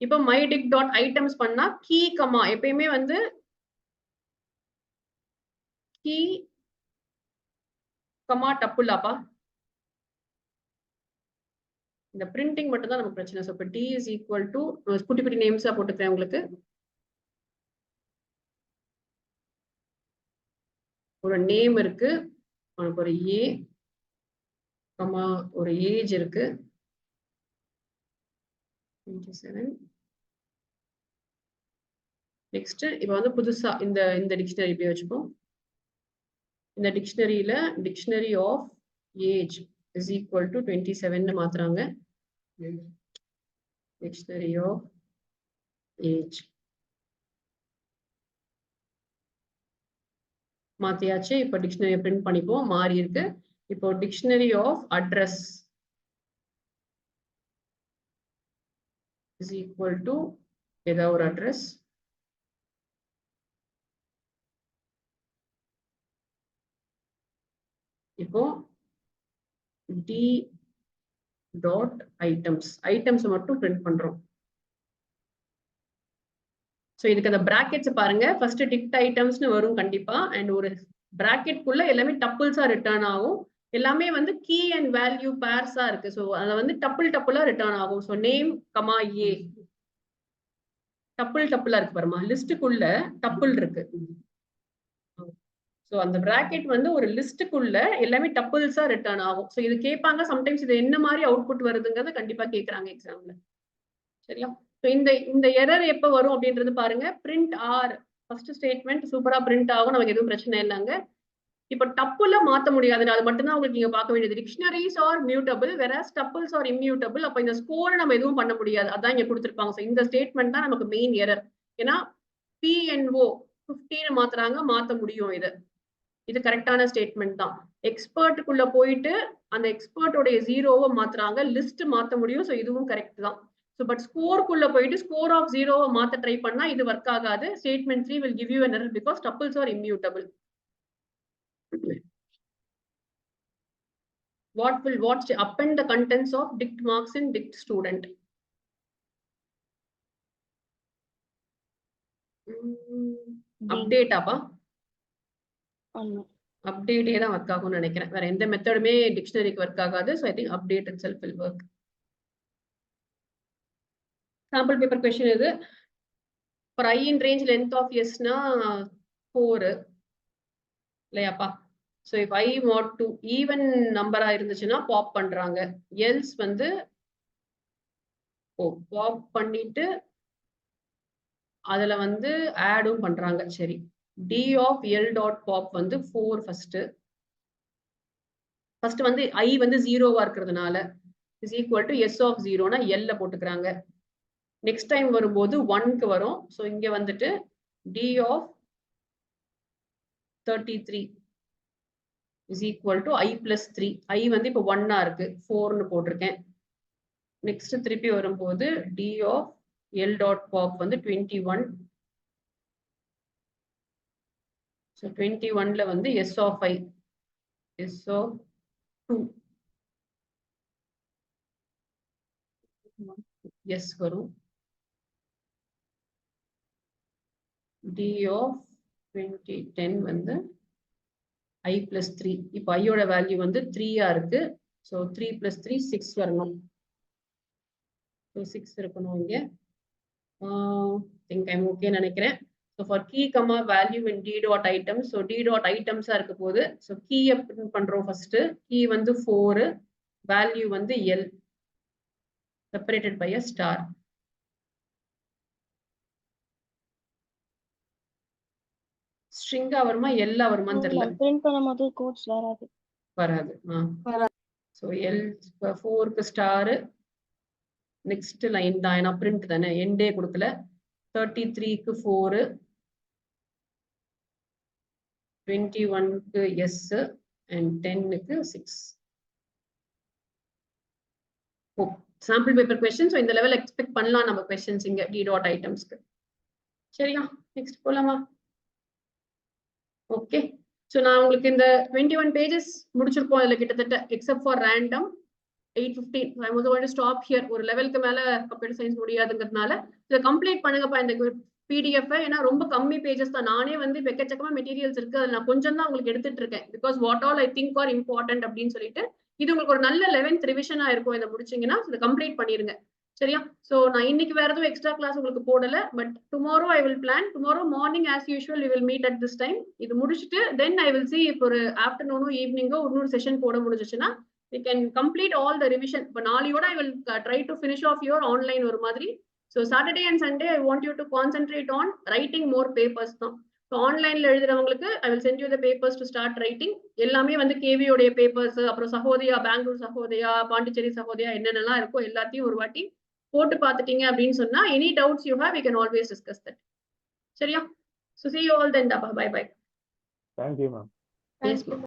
இப்போ my dict dot items பண்ணா key, எப்பயுமே வந்து key, டப்புலாப்பா. இந்த பிரிண்டிங் மட்டும் தான் நமக்கு பிரச்சனை. சோ இப்போ d is equal to குட்டி குட்டி நேம்ஸா போட்டுக்கிறேன் உங்களுக்கு. ஒரு நேம் இருக்கு, உனக்கு ஒரு a, ஒரு ஏஜ் இருக்கு 27. நெக்ஸ்ட் இப்போ வந்து புதுசா இந்த டிக்ஷனரி இப்படி வச்சுப்போம். இந்த டிக்ஷனரியில dictionary of age is equal to 27 மாத்துறாங்க. டிக்ஷனரி ஆஃப் ஏஜ் மாத்தியாச்சு. இப்போ டிக்ஷனரி பிரிண்ட் பண்ணிப்போம், மாறி இருக்கு. இப்போ dictionary of address is equal to ஏதாவது ஒரு அட்ரஸ். இப்போ d dot items, ஐட்டம்ஸ் மட்டும் பிரிண்ட் பண்றோம். சோ இதுக்கு அந்த பிராக்கெட்ஸ் பாருங்க. ஃபர்ஸ்ட் டிக்ட் ஐட்டம்ஸ்னு வரும் கண்டிப்பா, அண்ட் ஒரு பிராக்கெட் குள்ள எல்லாமே டப்பிள்ஸா ரிட்டர்ன் ஆகும். எல்லாமே வந்து கீ அண்ட் வேல்யூ பேர்ஸா இருக்கு. சோ அத வந்து டப்புலா ரிட்டர்ன் ஆகும். சோ நேம், a டப்புலா இருக்கு பாருமா, லிஸ்டுக்குள்ள டப்புள் இருக்கு. சோ அந்த பிராக்கெட் வந்து ஒரு லிஸ்டுக்குள்ள எல்லாமே டப்பிள்ஸா ரிட்டர்ன் ஆகும். சோ இது கேட்பாங்க சம்டைம்ஸ், இது என்ன மாதிரி அவுட்புட் வருதுங்கிறத கண்டிப்பா கேக்குறாங்க எக்ஸாம்ல. சரியா? சோ இந்த எரர் எப்ப வரும் அப்படின்றது பாருங்க. பிரிண்ட் ஆர் ஃபர்ஸ்ட் ஸ்டேட்மெண்ட் சூப்பரா பிரிண்ட் ஆகும், நமக்கு எதுவும் பிரச்சனை இல்லைங்க. இப்ப டப்புல மாத்த முடியாது, அது மட்டும்தான் உங்களுக்கு நீங்க பார்க்க வேண்டியது. Dictionaries are mutable, whereas tuples are immutable. அப்ப இந்த ஸ்கோரை நம்ம எதுவும் பண்ண முடியாது, அதான் இங்க கொடுத்திருப்பாங்க. So இந்த ஸ்டேட்மெண்ட் தான் நமக்கு மெயின் எரர். ஏன்னா PNO 15 மாத்துறாங்க, மாத்த முடியும் இது கரெக்டான ஸ்டேட்மெண்ட் தான். எக்ஸ்பர்ட்டுக்குள்ள போயிட்டு அந்த எக்ஸ்பர்ட்டோடைய ஜீரோவை மாத்துறாங்க, லிஸ்ட் மாத்த முடியும். ஸோ இதுவும் கரெக்ட் தான். ஸோ பட் ஸ்கோருக்குள்ள போயிட்டு ஸ்கோர் ஆஃப் ஜீரோவை மாத்த ட்ரை பண்ணா இது ஒர்க் ஆகாது. Statement 3 will give you an error because tuples are immutable. What append the contents of dict marks in dict student? Update அப்பா அப்டேட்டே தான் ஒர்க் ஆகும்னு நினைக்கிறேன். வேற எந்த மெத்தடுமே டிக்ஷனரிக்கு ஒர்க் ஆகாது. So I think update itself will work. Sample paper question இது. For I in range length of S னா 4 இல்லையாப்பா? So if I mod to even நம்பரா இருந்துச்சுன்னா பாப் பண்றாங்க. எல்ஸ் வந்து பாப் பண்ணிட்டு அதுல வந்து ஆடும் பண்றாங்க. சரி, d of L dot pop வந்து 4 ஃபர்ஸ்ட் வந்து I வந்து 0வா இருக்கிறதுனால is equal to S of 0னா L போட்டுக்கிறாங்க. நெக்ஸ்ட் டைம் வரும்போது 1க்கு வரும். ஸோ இங்க வந்துட்டு d of 33 is equal to I plus 3. I வந்து இப்போ 1ஆ இருக்கு, 4ன்னு போட்டிருக்கேன். நெக்ஸ்ட் திருப்பி வரும்போது d of L dot pop வந்து 21. ஸோ 21ல வந்து S of I, S of 2 S வரும். d of 2010 வந்து I plus 3. இப்போ ஐயோட வேல்யூ வந்து 3ஆ இருக்கு. ஸோ 3 plus 3 6 வரணும். ஸோ 6 இருக்கணும் இங்க. திங்க் ஐம் ஓகே நினைக்கிறேன். So for key comma value in d dot items. So d dot items-ஆ இருக்க போது. ஸோ கீயை பிரிண்ட் பண்றோம் ஃபர்ஸ்ட். கீ வந்து 4, வேல்யூ வந்து L separated by a star. ஸ்ட்ரிங்கா வருமா எல்லா வருமான்னு தெரியல. பிரிண்ட் பண்ணும்போது கோட்ஸ் வராது. சோ எல் 4க்கு ஸ்டார், நெக்ஸ்ட் லைன் தான், ஏன்னா பிரிண்ட் தானே, எண்டே கொடுக்கல. 33க்கு 4, 21க்கு எஸ் அண்ட் 10க்கு 6. Sample paper question. ஸோ இந்த லெவல் எக்ஸ்பெக்ட் பண்ணலாம் நம்ம கொஸ்டின்ஸ் இங்க d dot ஐட்டம்ஸ்க்கு. சரியா, நெக்ஸ்ட் போலாமா? ஓகே, ஸோ நான் உங்களுக்கு இந்த 21 pages முடிச்சிருப்போம் இதுல கிட்டத்தட்ட, except for random 8:15. I was going to stop here. ஒரு லெவலுக்கு மேல கம்ப்யூட்டர் சயின்ஸ் முடியாதுங்கிறதுனால இதை கம்ப்ளீட் பண்ணுங்கப்பா இந்த பிடிஎஃப். ஏன்னா ரொம்ப கம்மி பேஜஸ் தான். நானே வந்து எக்கச்சக்கமா மெட்டீரியல்ஸ் இருக்கு, அதில் நான் கொஞ்சம் தான் உங்களுக்கு எடுத்துட்டு இருக்கேன். Because what all I think are important அப்படின்னு சொல்லிட்டு இது உங்களுக்கு ஒரு நல்ல 11th ரிவிஷனா இருக்கும். இதை முடிச்சீங்கன்னா இதை கம்ப்ளீட் பண்ணிருங்க. சரியா? சோ நான் இன்னைக்கு வேற எதுவும் எக்ஸ்ட்ரா கிளாஸ் உங்களுக்கு போடல. But tomorrow I will plan. Tomorrow morning as usual we will meet at this time. இது முடிச்சுட்டு தென் ஐ வில் சி இப்போ ஒரு ஆஃப்டர்நூனோ ஈவினிங்கோ இன்னொரு செஷன் போட முடிஞ்சிச்சுன்னா we can complete all the revision. இப்போ நாளையோட I will try to finish off your online ஒரு மாதிரி. So Saturday and Sunday I want you to concentrate on writing more papers தான். So ஆன்லைன்ல எழுதுறவங்களுக்கு I will send you the papers to start writing. எல்லாமே வந்து KV உடைய papers, அப்புறம் சகோதயா, பெங்களூர் சகோதயா, பாண்டிச்சேரி சகோதயா, என்னென்னலாம் இருக்கோ எல்லாத்தையும் ஒரு வாட்டி போட்டு பார்த்துட்டீங்க அப்படின்னு சொன்னா any doubts you have we can always discuss that. சரியா? So see you all then. Bye bye. Thank you, ma'am. Yes, ma'am.